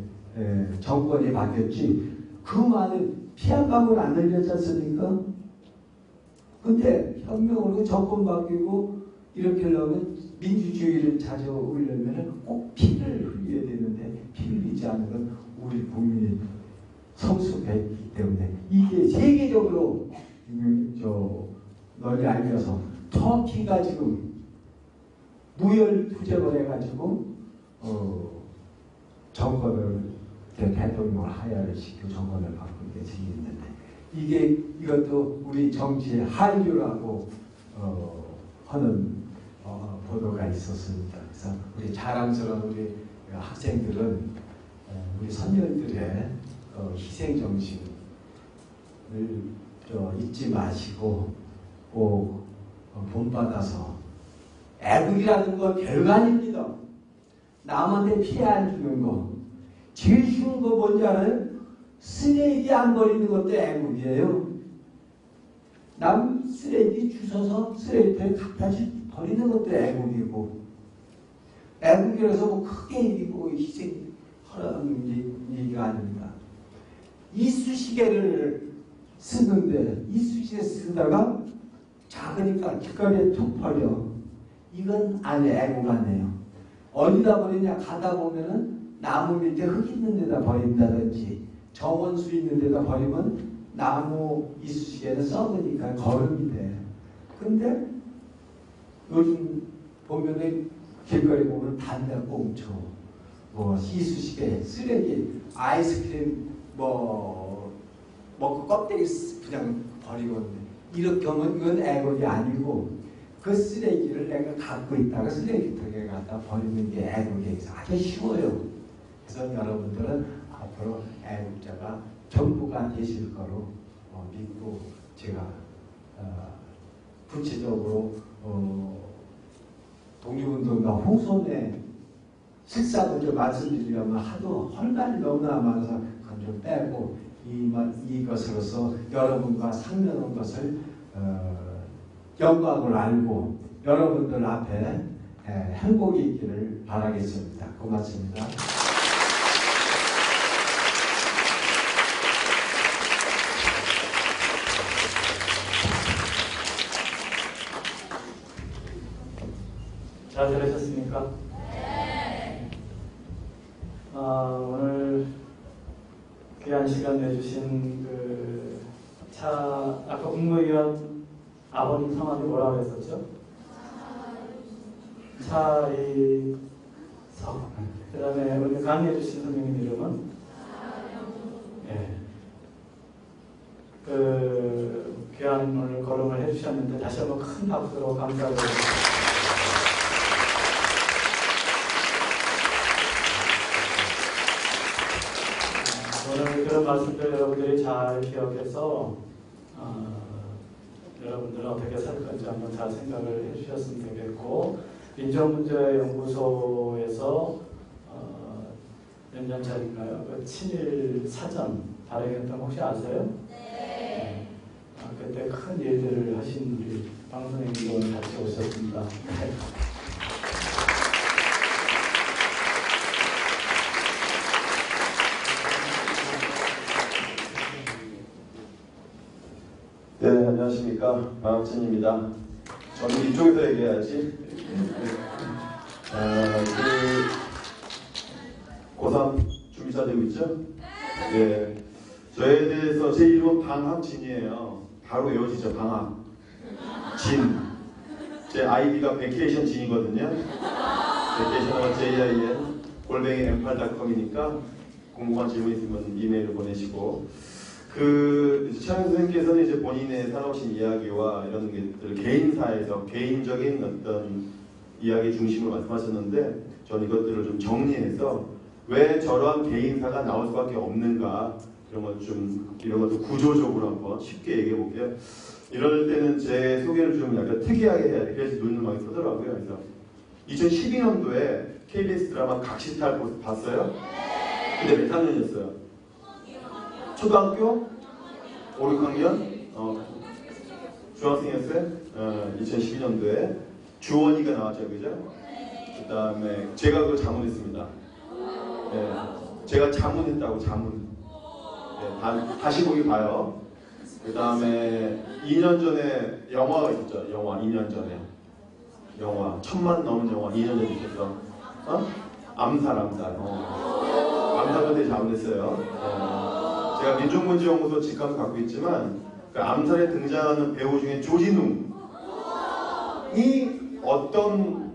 S7: 정권이 바뀌었지, 그 많은 피 한 방울 안 흘렸지 않습니까? 근데 혁명으로 정권 바뀌고 이렇게 하려면 민주주의를 찾아오려면 꼭 피를 흘려야 되는데 피 흘리지 않는 건 우리 국민이 성숙했기 때문에 이게 세계적으로 널리 알려서 터키가 지금 무혈 투쟁을 해가지고 정권을 대통령을 하야를 시키고 정권을 바꾼 게 생겼는데, 이것도 우리 정치의 한류라고 하는 보도가 있었습니다. 그래서 우리 자랑스러운 우리 학생들은 우리 선열들의 희생 정신을 잊지 마시고 꼭 본받아서, 애국이라는 건 별거 아닙니다. 남한테 피해 안 주는 거. 제일 쉬운 거 뭔지 알아요? 쓰레기 안 버리는 것도 애국이에요. 남 쓰레기 주워서 쓰레기통에 갖다 버리는 것도 애국이고, 애국이라서 뭐 크게 이기고 희생하라는 얘기가 아닙니다. 이쑤시개를 쓰는데 이쑤시개 쓰다가 작으니까 길거리에 툭 버려. 이건 애국 아니에요. 어디다 버리냐 가다 보면은 나무 밑에 흙 있는 데다 버린다든지 정원수 있는 데다 버리면 나무 이쑤시개는 썩으니까 거름이 돼. 근데 요즘 보면은 길거리 보면 담배꽁초, 뭐 이쑤시개, 쓰레기, 아이스크림 뭐 먹고 껍데기 그냥 버리거든요. 이렇게 하면 이건 애국이 아니고 그 쓰레기를 내가 갖고 있다가 쓰레기통에 갖다 버리는 게 애국이에요. 아주 쉬워요. 그래서 여러분들은 앞으로 애국자가 전부가 되실 거로 믿고 제가 구체적으로 독립운동가 후손의 실상을 좀 말씀드리려면 하도 헐말이 너무나 많아서 그건 좀 빼고 이것으로서 여러분과 상명한 것을 영광을 알고 여러분들 앞에 행복이 있기를 바라겠습니다. 고맙습니다.
S4: 잘 들으셨습니까? 네. 오늘 귀한 시간 내주신 아까 국무위원 아버님 성함이 뭐라고 했었죠? 차이석. 그 다음에 오늘 강의해주신 선생님 이름은? 예. 귀한 오늘 걸음을 해주셨는데 다시 한번 큰 박수로 감사를 드립니다. 오늘 그런 말씀들 여러분들이 잘 기억해서 여러분들은 어떻게 살 건지 한번 잘 생각을 해주셨으면 되겠고 민족문제연구소에서 몇 년짜리인가요? 그 친일 사전 발행했던 거 혹시 아세요? 네. 그때 큰 일들을 하신 우리 방송인도 오늘 같이 오셨습니다.
S8: 네, 안녕하십니까. 방학진입니다. 저는 이쪽에서 얘기해야지. 고3 준비사 되고 있죠? 네. 저에 대해서 제 이름은 방학진이에요. 바로 외워지죠, 방학. 진. 제 아이디가 베케이션 진이거든요. 베케이션은 JIN, @m8.com이니까 궁금한 질문 있으면 이메일을 보내시고, 차영 선생님께서는 이제 본인의 살아오신 이야기와 이런 것들 개인사에서 개인적인 어떤 이야기 중심으로 말씀하셨는데, 저는 이것들을 좀 정리해서 왜 저러한 개인사가 나올 수밖에 없는가, 이런 것도 구조적으로 한번 쉽게 얘기해 볼게요. 이럴 때는 제 소개를 좀 약간 특이하게 해야 돼. 그래서 눈을 많이 쓰더라고요. 그래서 2012년도에 KBS 드라마 각시탈 봤어요? 근데 몇 학년이었어요? 초등학교? 5, 6학년? 중학생이었어요? 2012년도에 주원이가 나왔죠, 그죠? 그 다음에 제가 그걸 자문했습니다. 네, 제가 자문했다고, 자문. 네, 다시 보기 봐요. 그 다음에 2년 전에 영화가 있었죠. 영화 2년 전에. 영화 1000만 넘은 영화 2년 전에 있었어. 암살. 암살도 되게 자문했어요. 제가 민족문제연구소 직함을 갖고 있지만 그 암살에 등장하는 배우 중에 조진웅이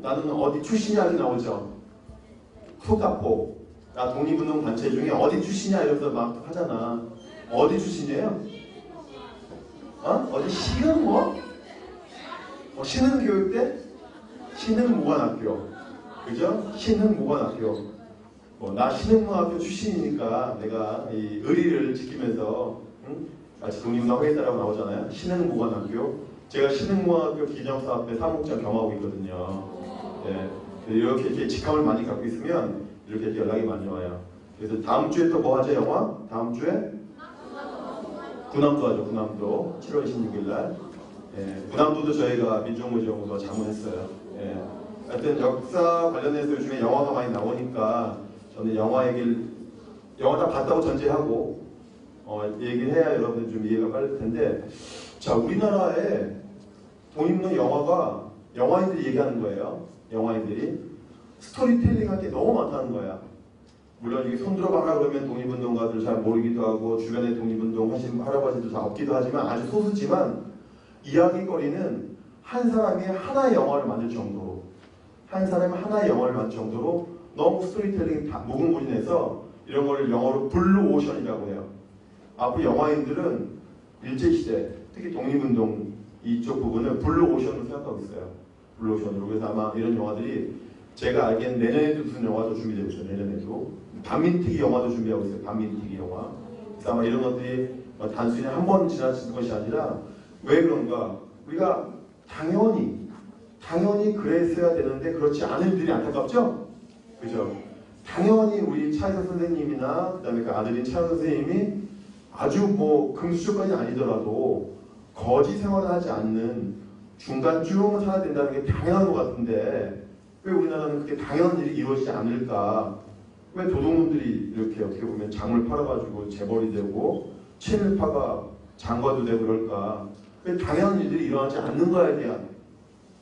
S8: 나는 어디 출신이야 이렇게 나오죠. 소가포. 나 독립운동 단체 중에 어디 출신이야 이러면서 막 하잖아. 어디 출신이에요? 어디 신흥 신흥교육대? 신흥무관학교. 그죠? 신흥무관학교. 나 신흥무관학교 출신이니까 내가 이 의리를 지키면서 마치 독립운동 하겠다라고 나오잖아요. 신흥무관학교. 제가 신흥무관학교 기념사업회 사무국장 겸하고 있거든요. 네. 이렇게 직함을 많이 갖고 있으면 이렇게 연락이 많이 와요. 그래서 다음 주에 또 뭐 하죠, 영화? 다음 주에? 군함도 하죠, 군함도. 7월 26일날. 예, 군함도도 저희가 민족문제연구소 자문했어요. 예. 하여튼 역사 관련해서 요즘에 영화가 많이 나오니까 저는 영화 다 봤다고 전제하고 얘기를 해야 여러분들 좀 이해가 빨릴 텐데, 자, 우리나라에 독립운동 영화가 영화인들이 얘기하는 거예요. 영화인들이 스토리텔링 할 게 너무 많다는 거야. 물론 이게 손들어봐라 그러면 독립운동가들 잘 모르기도 하고 주변에 독립운동 하신 할아버지도 다 없기도 하지만 아주 소수지만 이야기거리는 한 사람이 하나의 영화를 만들 정도로 너무 스토리텔링이 다 무궁무진해서 이런 걸 영어로 블루오션이라고 해요. 앞으로 영화인들은 일제시대 특히 독립운동 이쪽 부분을 블루오션으로 생각하고 있어요. 블루오션으로. 그래서 아마 이런 영화들이 제가 알기엔 내년에도 무슨 영화도 준비되고 있어요. 내년에도 반민특위 영화도 준비하고 있어요. 반민특위 영화. 그래서 아마 이런 것들이 단순히 한 번 지나치는 것이 아니라 왜 그런가? 우리가 당연히 그랬어야 되는데 그렇지 않은 일들이 안타깝죠? 그죠? 당연히 우리 차이서 선생님이나 그다음에 그 아들인 차이서 선생님이 아주 뭐 금수저까지 아니더라도 거지 생활을 하지 않는 중간쯤은 살아야 된다는 게 당연한 것 같은데 왜 우리나라는 그게 당연한 일이 이루어지지 않을까? 왜 도둑놈들이 이렇게 어떻게 보면 장을 팔아가지고 재벌이 되고 친일파가 장관도 되고 그럴까? 왜 당연한 일들이 일어나지 않는가에 대한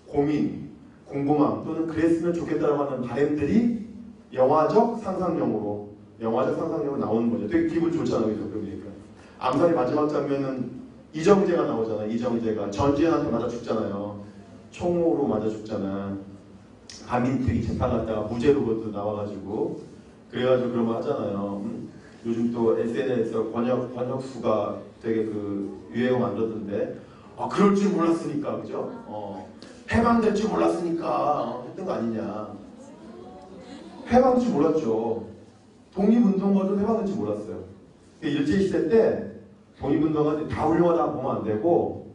S8: 고민, 궁금함 또는 그랬으면 좋겠다라고 하는 바람들이 영화적 상상력으로 나오는 거죠. 되게 기분 좋잖아요. 그죠? 그러니까 암살의 마지막 장면은 이정재가 나오잖아요. 이정재가 전지현한테 맞아 죽잖아요. 총으로 맞아 죽잖아. 반민특위 재판 갔다가 무죄로 그것도 나와가지고 그래가지고 그런 거 하잖아요. 요즘 또 SNS에서 권혁수가 되게 그 유행어 만들었던데 그럴 줄 몰랐으니까 그죠? 해방될 줄 몰랐으니까 했던 거 아니냐. 해방될 줄 몰랐죠. 독립운동가도 해방될 줄 몰랐어요. 일제시대 때 독립운동가들이 다 훌륭하다 보면 안 되고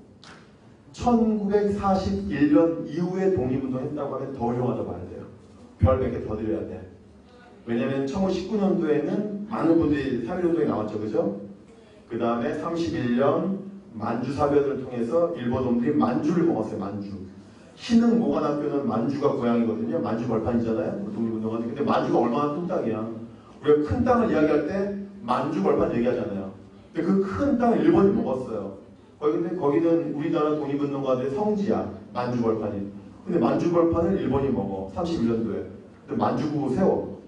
S8: 1941년 이후에 독립운동 했다고 하면 더 훌륭하다 봐야 돼요. 별 몇 개 더 드려야 돼. 왜냐면 1919년도에는 많은 분들이 3.1운동에 나왔죠. 그죠? 그 다음에 31년 만주사변을 통해서 일본 놈들이 만주를 먹었어요. 만주. 신흥 모관학교는 만주가 고향이거든요. 만주 벌판이잖아요. 독립운동가들. 근데 만주가 얼마나 큰 땅이야. 우리가 큰 땅을 이야기할 때 만주 벌판 얘기하잖아요. 근데 그 큰 땅을 일본이 먹었어요. 근데 거기는 우리나라 독립운동가들의 성지야. 만주 벌판이. 근데 만주 벌판을 일본이 먹어. 31년도에. 근데 만주국을 세워.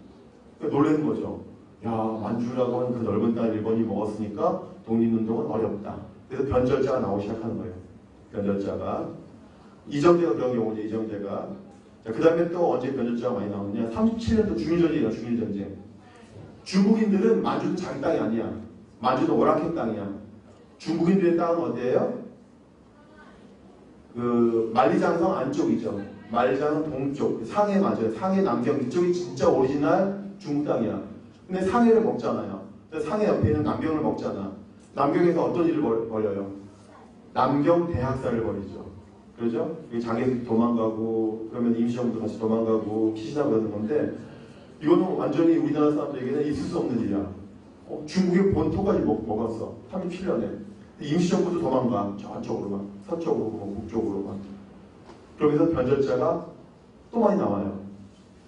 S8: 놀라는 거죠. 야, 만주라고 하는 그 넓은 땅을 일본이 먹었으니까 독립운동은 어렵다. 그래서 변절자가 나오기 시작하는 거예요. 변절자가. 이정재가 그런 경우죠. 이정재가. 그 다음에 또 언제 변절자가 많이 나오느냐. 37년도 중일전쟁이야. 중일전쟁. 중국인들은 만주는 자기 땅이 아니야. 만주는 오락행 땅이야. 중국인들의 땅은 어디예요? 그 만리장성 안쪽이죠. 만리장성 동쪽. 상해 맞아요. 상해 남경 이쪽이 진짜 오리지널 중국 땅이야. 근데 상해를 먹잖아요. 상해 옆에 있는 남경을 먹잖아. 남경에서 어떤 일을 벌여요? 남경 대학살을 벌이죠. 그러죠? 장애도 도망가고 그러면 임시정부도 같이 도망가고 피신하고 그러는 건데 이거는 완전히 우리나라 사람들에게는 있을 수 없는 일이야. 중국의 본토까지 먹었어. 37년에. 임시정부도 도망가. 저쪽으로만. 서쪽으로, 북쪽으로만. 그러면서 변절자가 또 많이 나와요.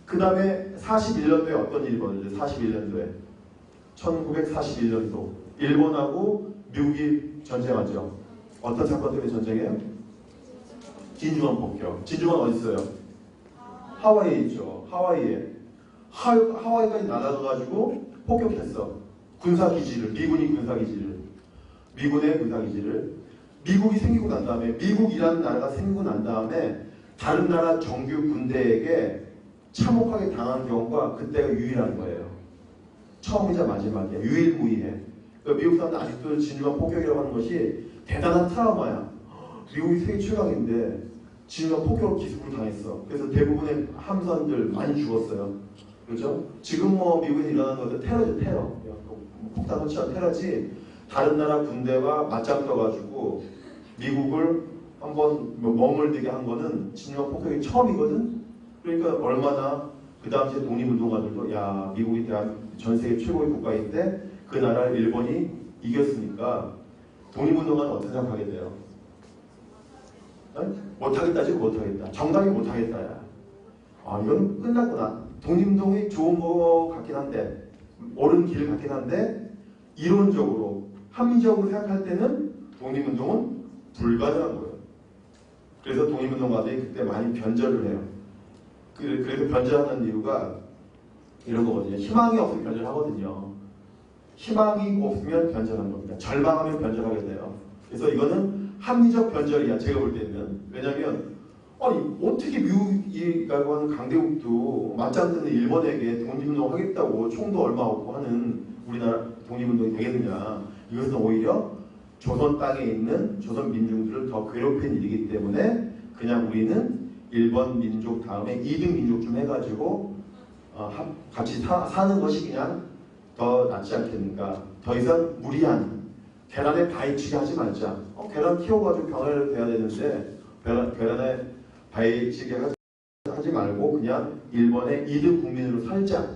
S8: 그 다음에 41년도에 어떤 일이 벌어져요? 41년도에. 1941년도. 일본하고 미국이 전쟁하죠. 어떤 사건 때문에 전쟁해요? 진주만 폭격. 진주만 어디 있어요? 하와이에 있죠. 하와이에. 하와이까지 날아가가지고 폭격했어. 군사기지를. 미군의 군사기지를. 미국이 생기고 난 다음에, 미국이라는 나라가 생기고 난 다음에 다른 나라 정규 군대에게 참혹하게 당한 경우가 그때가 유일한 거예요. 처음이자 마지막이야. 유일무이해. 그러니까 미국 사람들 아직도 진주만 폭격이라고 하는 것이 대단한 트라우마야. 미국이 세계 최강인데 진주만 폭격을 기습으로 당했어. 그래서 대부분의 함선들 많이 죽었어요. 그렇죠? 지금 뭐 미국에서 일어나는 것은 테러죠. 테러. 폭탄 설치한 테러지. 다른 나라 군대와 맞짱 떠가지고 미국을 한번 머물게 한 거는 진주만 폭격이 처음이거든. 그러니까 얼마나 그 당시에 독립운동가들도 야, 미국이 전 세계 최고의 국가인데 그 나라를 일본이 이겼으니까 독립운동가는 어떻게 생각하게 돼요? 못하겠다지 못하겠다. 정당히 못하겠다. 야. 이건 끝났구나. 독립운동이 좋은 거 같긴 한데 옳은 길 같긴 한데 이론적으로 합리적으로 생각할 때는 독립운동은 불가능한 거예요. 그래서 독립운동가들이 그때 많이 변절을 해요. 그래서 변절하는 이유가 이런 거거든요. 희망이 없으면 변절하거든요. 희망이 없으면 변절하는 겁니다. 절망하면 변절하게 돼요. 그래서 이거는 합리적 변절이야. 제가 볼 때는. 왜냐하면 어떻게 미국이라고 하는 강대국도 맞짱 뜨는 일본에게 독립운동 하겠다고 총도 얼마 없고 하는 우리나라 독립운동이 되겠느냐. 이것은 오히려 조선 땅에 있는 조선 민중들을 더 괴롭힌 일이기 때문에 그냥 우리는 일본 민족 다음에 2등 민족 좀 해가지고 같이 사는 것이 그냥 더 낫지 않겠는가. 더 이상 무리한 계란에 바위치기 하지 말자. 계란 키워가지고 병아리를 돼야 되는데 계란에 바위치기 하지 말고 그냥 일본의 2등 국민으로 살자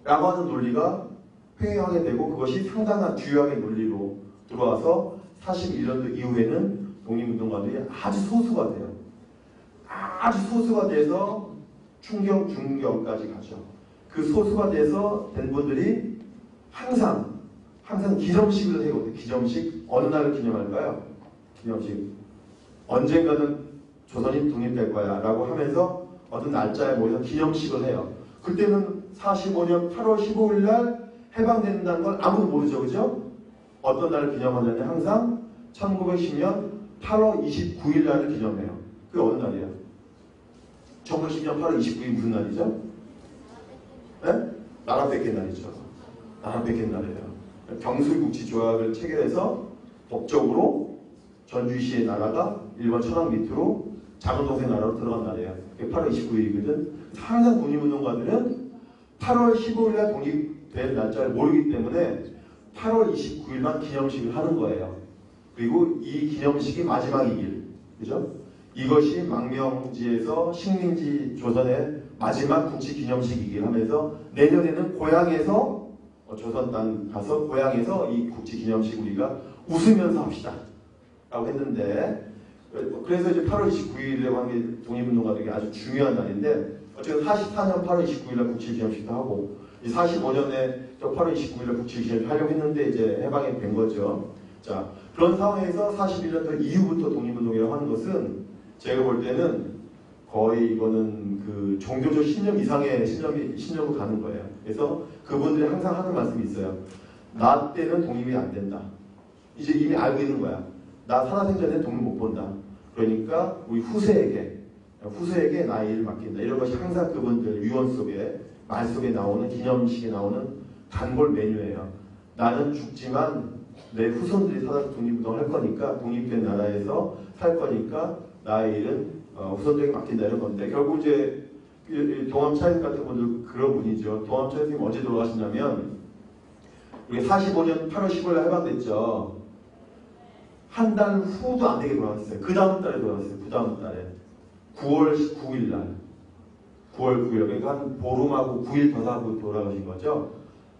S8: 라고 하는 논리가 횡행하게 되고 그것이 상당한 주요하게 논리로 들어와서 41년도 이후에는 독립운동가들이 아주 소수가 돼요. 아주 소수가 돼서 충경, 중경까지 가죠. 그 소수가 돼서 된 분들이 항상 기념식을 해요. 기념식 어느 날을 기념할까요? 기념식 언젠가는 조선이 독립될 거야 라고 하면서 어떤 날짜에 모여서 기념식을 해요. 그때는 45년 8월 15일 날 해방된다는 걸 아무도 모르죠. 그죠? 어떤 날을 기념하냐면 항상 1910년 8월 29일 날을 기념해요. 그게 어느 날이에요? 1910년 8월 29일 무슨 날이죠? 네? 나라 뺏긴 날이죠. 나라 뺏긴 날이에요. 경술국지조약을 체결해서 법적으로 전주시의 나라가 일본 천황 밑으로 작은 동생 나라로 들어간 날이에요. 그게 8월 29일이거든. 항상 독립운동가들은 8월 15일날 독립될 날짜를 모르기 때문에 8월 29일만 기념식을 하는 거예요. 그리고 이 기념식이 마지막이길. 그죠? 이것이 망명지에서 식민지 조선의 마지막 국치 기념식이길 하면서 내년에는 고향에서 조선 땅 가서 고향에서 이 국치 기념식 우리가 웃으면서 합시다 라고 했는데 그래서 이제 8월 29일이라고 하는 게 독립운동가들에게 아주 중요한 날인데 어쨌든 44년 8월 29일날 국치 기념식도 하고 45년에 또 8월 29일날 국치 기념식 하려고 했는데 이제 해방이 된 거죠. 자, 그런 상황에서 41년도 이후부터 독립운동이라고 하는 것은 제가 볼 때는 거의 이거는 그 종교적 신념 이상의 신념으로 가는 거예요. 그래서 그분들이 항상 하는 말씀이 있어요. 나 때는 독립이 안 된다. 이제 이미 알고 있는 거야. 나 살아생전에 독립 못 본다. 그러니까 우리 후세에게 나의 일을 맡긴다. 이런 것이 항상 그분들 유언 속에 말 속에 나오는 기념식에 나오는 단골 메뉴예요. 나는 죽지만 내 후손들이 살아서 독립운동을 할 거니까 독립된 나라에서 살 거니까 나의 일은 후손들에게 맡긴다 이런 건데 결국 이제 동암차이스 같은 분들 그런 분이죠. 동암차이스님 언제 돌아가셨냐면 우리 45년 8월 15일 해방됐죠. 한 달 후도 안 되게 돌아갔어요. 그 다음 달에 돌아갔어요. 그 다음 달에 9월 9일 날 9월 9일 그러니까 한 보름하고 9일 더 하고 돌아가신 거죠.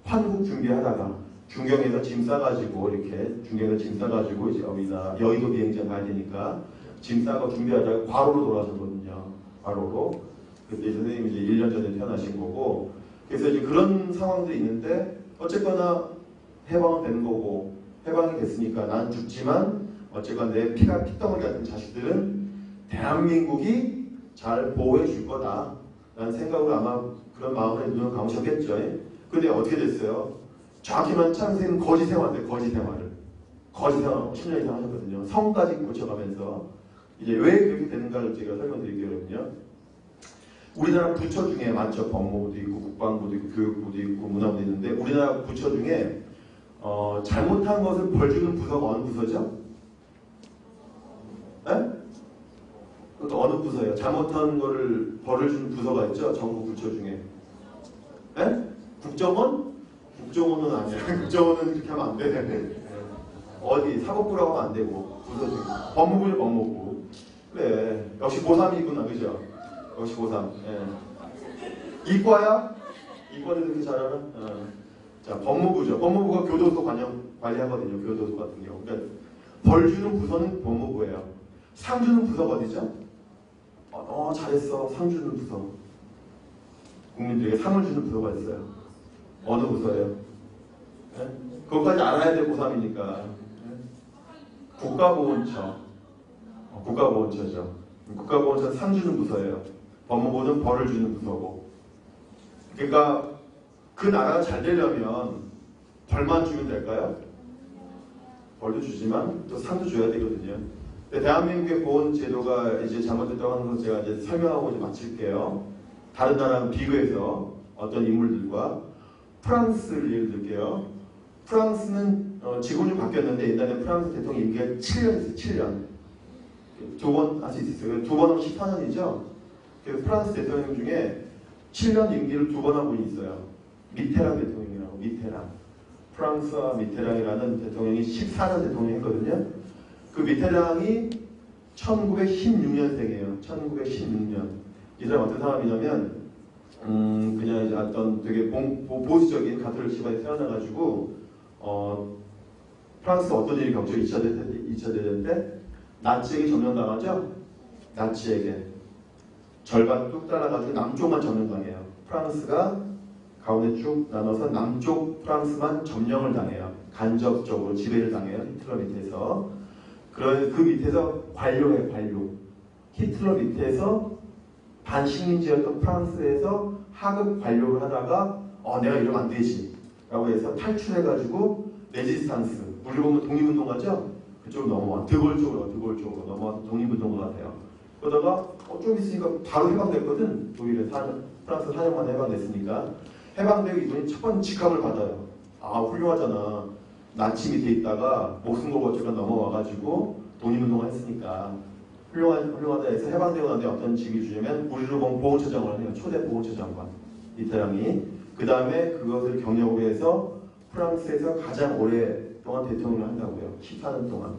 S8: 환국 준비하다가 중경에서 짐 싸가지고 이렇게 중경에서 짐 싸가지고 이제 우리나라 여의도 비행장 가야 되니까 짐 싸고 준비하다가 과로로 돌아가셨거든요. 과로로. 그때 선생님이 이제 1년 전에 태어나신 거고 그래서 이제 그런 상황들이 있는데 어쨌거나 해방은 된 거고 해방이 됐으니까 난 죽지만 어쨌거나 내 피가 피덩어리 같은 자식들은 대한민국이 잘 보호해 줄 거다 라는 생각으로 아마 그런 마음을 눈을 감으셨겠죠. 근데 어떻게 됐어요? 정확히만 찬스는 거지 생활인데 거지 생활을 10년 이상 하셨거든요. 성까지 고쳐가면서 이제 왜 그렇게 되는가를 제가 설명드릴게요. 여러분요. 우리나라 부처 중에 맞죠? 법무부도 있고 국방부도 있고 교육부도 있고 문화부도 있는데 우리나라 부처 중에 잘못한 것을 벌 주는 부서가 어느 부서죠? 네? 그것도 어느 부서예요? 잘못한 거를 벌을 주는 부서가 있죠? 정부 부처 중에. 네? 국정원? 국정원은 아니야. 국정원은 그렇게 하면 안 돼. 어디? 사법부라고 하면 안 되고 부서 중에. 법무부는 법무부. 그래. 역시 고3이구나. 그죠? 역시 고3. 예. 이과야? 이과는 그렇게 잘하나? 자, 법무부죠. 법무부가 교도소 관리하거든요. 교도소 같은 경우. 그러니까 벌 주는 부서는 법무부예요. 상 주는 부서가 어디죠? 잘했어. 상 주는 부서. 국민들에게 상을 주는 부서가 있어요. 어느 부서예요?
S9: 예? 그것까지 알아야 될 고3이니까. 국가보훈처. 국가보훈처죠. 국가보훈처는 상 주는 부서예요. 법무부는 벌을 주는 부서고. 그러니까 그 나라가 잘 되려면 벌만 주면 될까요? 벌도 주지만 또 상도 줘야 되거든요. 근데 대한민국의 보훈 제도가 이제 잘못됐다고 하는 건 제가 이제 설명하고 이제 마칠게요. 다른 나라랑 비교해서 어떤 인물들과 프랑스를 예를 들게요. 프랑스는 지금은 좀 바뀌었는데 옛날에 프랑스 대통령 임기가 7년 있어요. 7년. 두 번 할 수 있었어요. 두 번 하면 14년이죠. 그래서 프랑스 대통령 중에 7년 임기를 두 번 한 분이 있어요. 미테랑 대통령이라고. 미테랑. 프랑스와 미테랑이라는 대통령이 14년 대통령 했거든요. 그 미테랑이 1916년생이에요. 1916년. 이 사람 어떤 사람이냐면 그냥 이제 어떤 되게 보수적인 가톨릭 집안에 태어나가지고 프랑스 어떤 일이 겹쳐 2차 대전 때 나치에게 점령당하죠. 나치에게 절반 뚝 잘라가지고 남쪽만 점령당해요. 프랑스가 가운데 쭉 나눠서 남쪽 프랑스만 점령을 당해요. 간접적으로 지배를 당해요. 히틀러 밑에서. 그 밑에서 관료예요. 관료. 히틀러 밑에서 반식민지였던 프랑스에서 하급 관료를 하다가 내가 이러면 안 되지 라고 해서 탈출해가지고 레지스탄스, 우리 보면 독립운동가죠? 그쪽으로 넘어와. 드골 쪽으로 넘어와서 독립운동가가 돼요. 그러다가 좀 있으니까 바로 해방됐거든. 독일에 프랑스 4년 만에 해방됐으니까. 해방되고 이분이 첫 번째 직함을 받아요. 훌륭하잖아. 나치 밑에 있다가 목숨 걸고 어쩌면 넘어와가지고 독립운동을 했으니까 훌륭하다 해서 해방되고 나는데 어떤 직위 주냐면 우리로 보면 보훈처장을 해요. 초대 보훈처장관 미테랑이. 그 다음에 그것을 경력으로 해서 프랑스에서 가장 오랫동안 대통령을 한다고요. 14년 동안.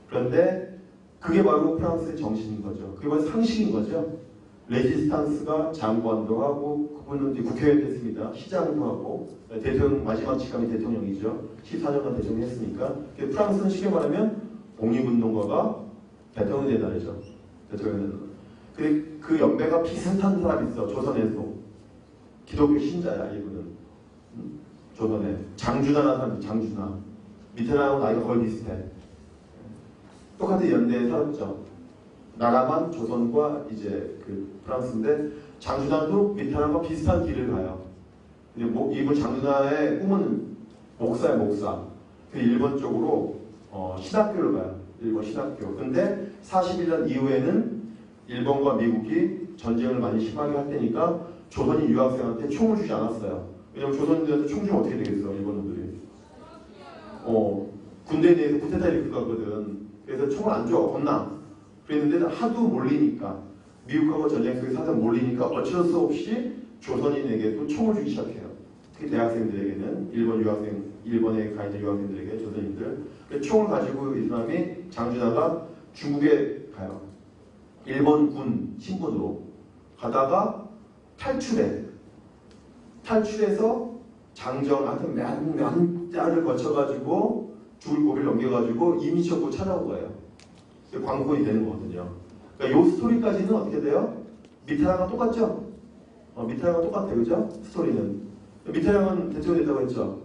S9: 그런데 그게 바로 프랑스의 정신인 거죠. 그게 바로 상식인 거죠. 레지스탄스가 장관도 하고 그분은 이제 국회의원 됐습니다. 시장도 하고 대통령 마지막 직함이 대통령이죠. 14년간 대통령 했으니까. 프랑스는 쉽게 말하면 독립운동가가 대통령이 된 나라죠. 대통령이 된. 그 연배가 비슷한 사람이 있어. 조선에서. 기독교 신자야 이분은. 조선에. 장준하라는 사람이 장준하. 미테랑하고 나이가 거의 비슷해. 똑같은 연대에 살았죠. 나라만 조선과 이제 그 프랑스인데 장준하도 미테랑과 비슷한 길을 가요. 이분 장준하의 꿈은 목사야 목사. 일본 쪽으로 신학교를 가요. 일본 신학교. 근데 41년 이후에는 일본과 미국이 전쟁을 많이 심하게 할 테니까 조선인 유학생한테 총을 주지 않았어요. 왜냐면 조선인들한테 총 주면 어떻게 되겠어 일본인들이. 군대에 대해서 쿠데타 일으킬 거거든. 그래서 총을 안 줘. 겁나. 그랬는데 하도 몰리니까 미국하고 전쟁 속에서 하도 몰리니까 어쩔 수 없이 조선인에게도 총을 주기 시작해요. 특히 대학생들에게는 일본에 가 있는 유학생들에게 조선인들. 총을 가지고 이 사람이 장준하가 중국에 가요. 일본 군 신분으로 가다가 탈출해서 장정한테 몇 달을 거쳐가지고 죽을 고비를 넘겨가지고 이민척으로 찾아온 거예요. 광고이 되는 거거든요. 그러니까 이 스토리까지는 어떻게 돼요? 미테랑과 똑같죠? 미테랑과 똑같아요. 그죠? 스토리는. 미테랑은 대통령이 됐다고 했죠.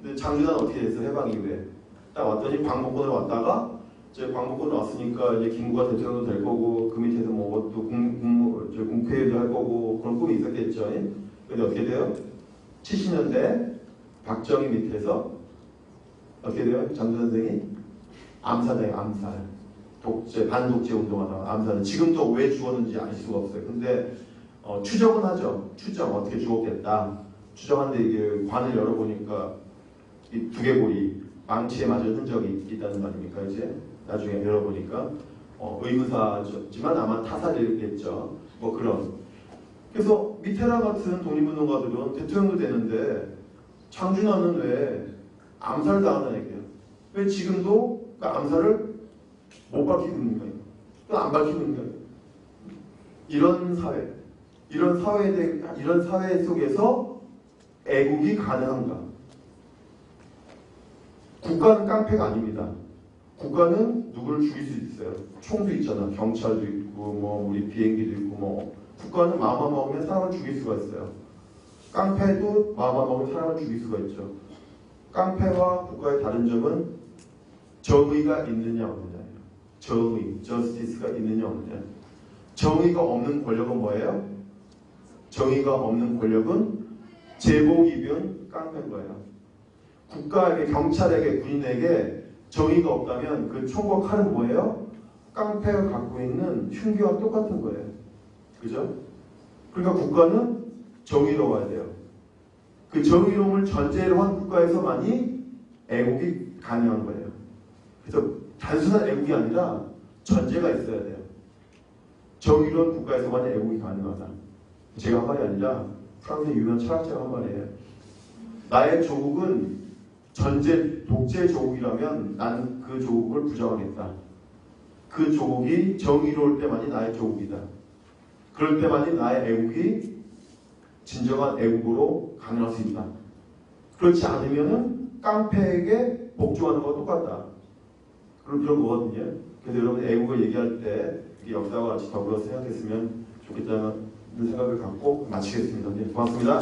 S9: 근데 장준하는 어떻게 됐어? 해방 이후에. 딱 왔더니 광복군으로 왔다가 이제 광복군으로 왔으니까 이제 김구가 대통령도 될 거고 그 밑에서 뭐 또 국회의도 할 거고 그런 꿈이 있었겠죠. 근데 어떻게 돼요? 70년대 박정희 밑에서 어떻게 돼요? 장준하 선생이 암살당해요. 암살. 반독재 운동하다가 암살은 지금도 왜 죽었는지 알 수가 없어요. 근데 추정은 하죠. 어떻게 죽었겠다. 추정하는데 이게 관을 열어보니까 이 두개골이 망치에 맞은 흔적이 있다는 말입니까? 이제 나중에 열어보니까 의무사지만 아마 타살이겠죠. 뭐 그런. 그래서 미테랑 같은 독립운동가들은 대통령도 되는데 장준하는 왜 암살을 당한다는 얘기예요. 왜 지금도 그 암살을 못 밝히고 있는 거예요. 또 안 밝히고 있는 거예요. 이런 사회 속에서 애국이 가능한가? 국가는 깡패가 아닙니다. 국가는 누구를 죽일 수 있어요. 총도 있잖아. 경찰도 있고, 뭐 우리 비행기도 있고, 뭐 국가는 마음만 먹으면 사람을 죽일 수가 있어요. 깡패도 마음만 먹으면 사람을 죽일 수가 있죠. 깡패와 국가의 다른 점은 정의가 있느냐 없느냐예요. 정의, justice가 있느냐 없느냐. 정의가 없는 권력은 뭐예요? 정의가 없는 권력은 제복 입은 깡패인 거예요. 국가에게, 경찰에게, 군인에게 정의가 없다면 그 총과 칼은 뭐예요? 깡패가 갖고 있는 흉기와 똑같은 거예요. 그죠? 그러니까 국가는 정의로워야 돼요. 그 정의로움을 전제로 한 국가에서만이 애국이 가능한 거예요. 그래서 단순한 애국이 아니라 전제가 있어야 돼요. 정의로운 국가에서만이 애국이 가능하다. 제가 한 말이 아니라 프랑스의 유명한 철학자가 한 말이에요. 나의 조국은 독재 조국이라면 나는 그 조국을 부정하겠다. 그 조국이 정의로울 때만이 나의 조국이다. 그럴 때만이 나의 애국이 진정한 애국으로 가능할 수 있다. 그렇지 않으면은 깡패에게 복종하는 것과 똑같다. 그런 거거든요. 그래서 여러분 애국을 얘기할 때 역사와 같이 더불어 생각했으면 좋겠다는 생각을 갖고 마치겠습니다. 네, 고맙습니다.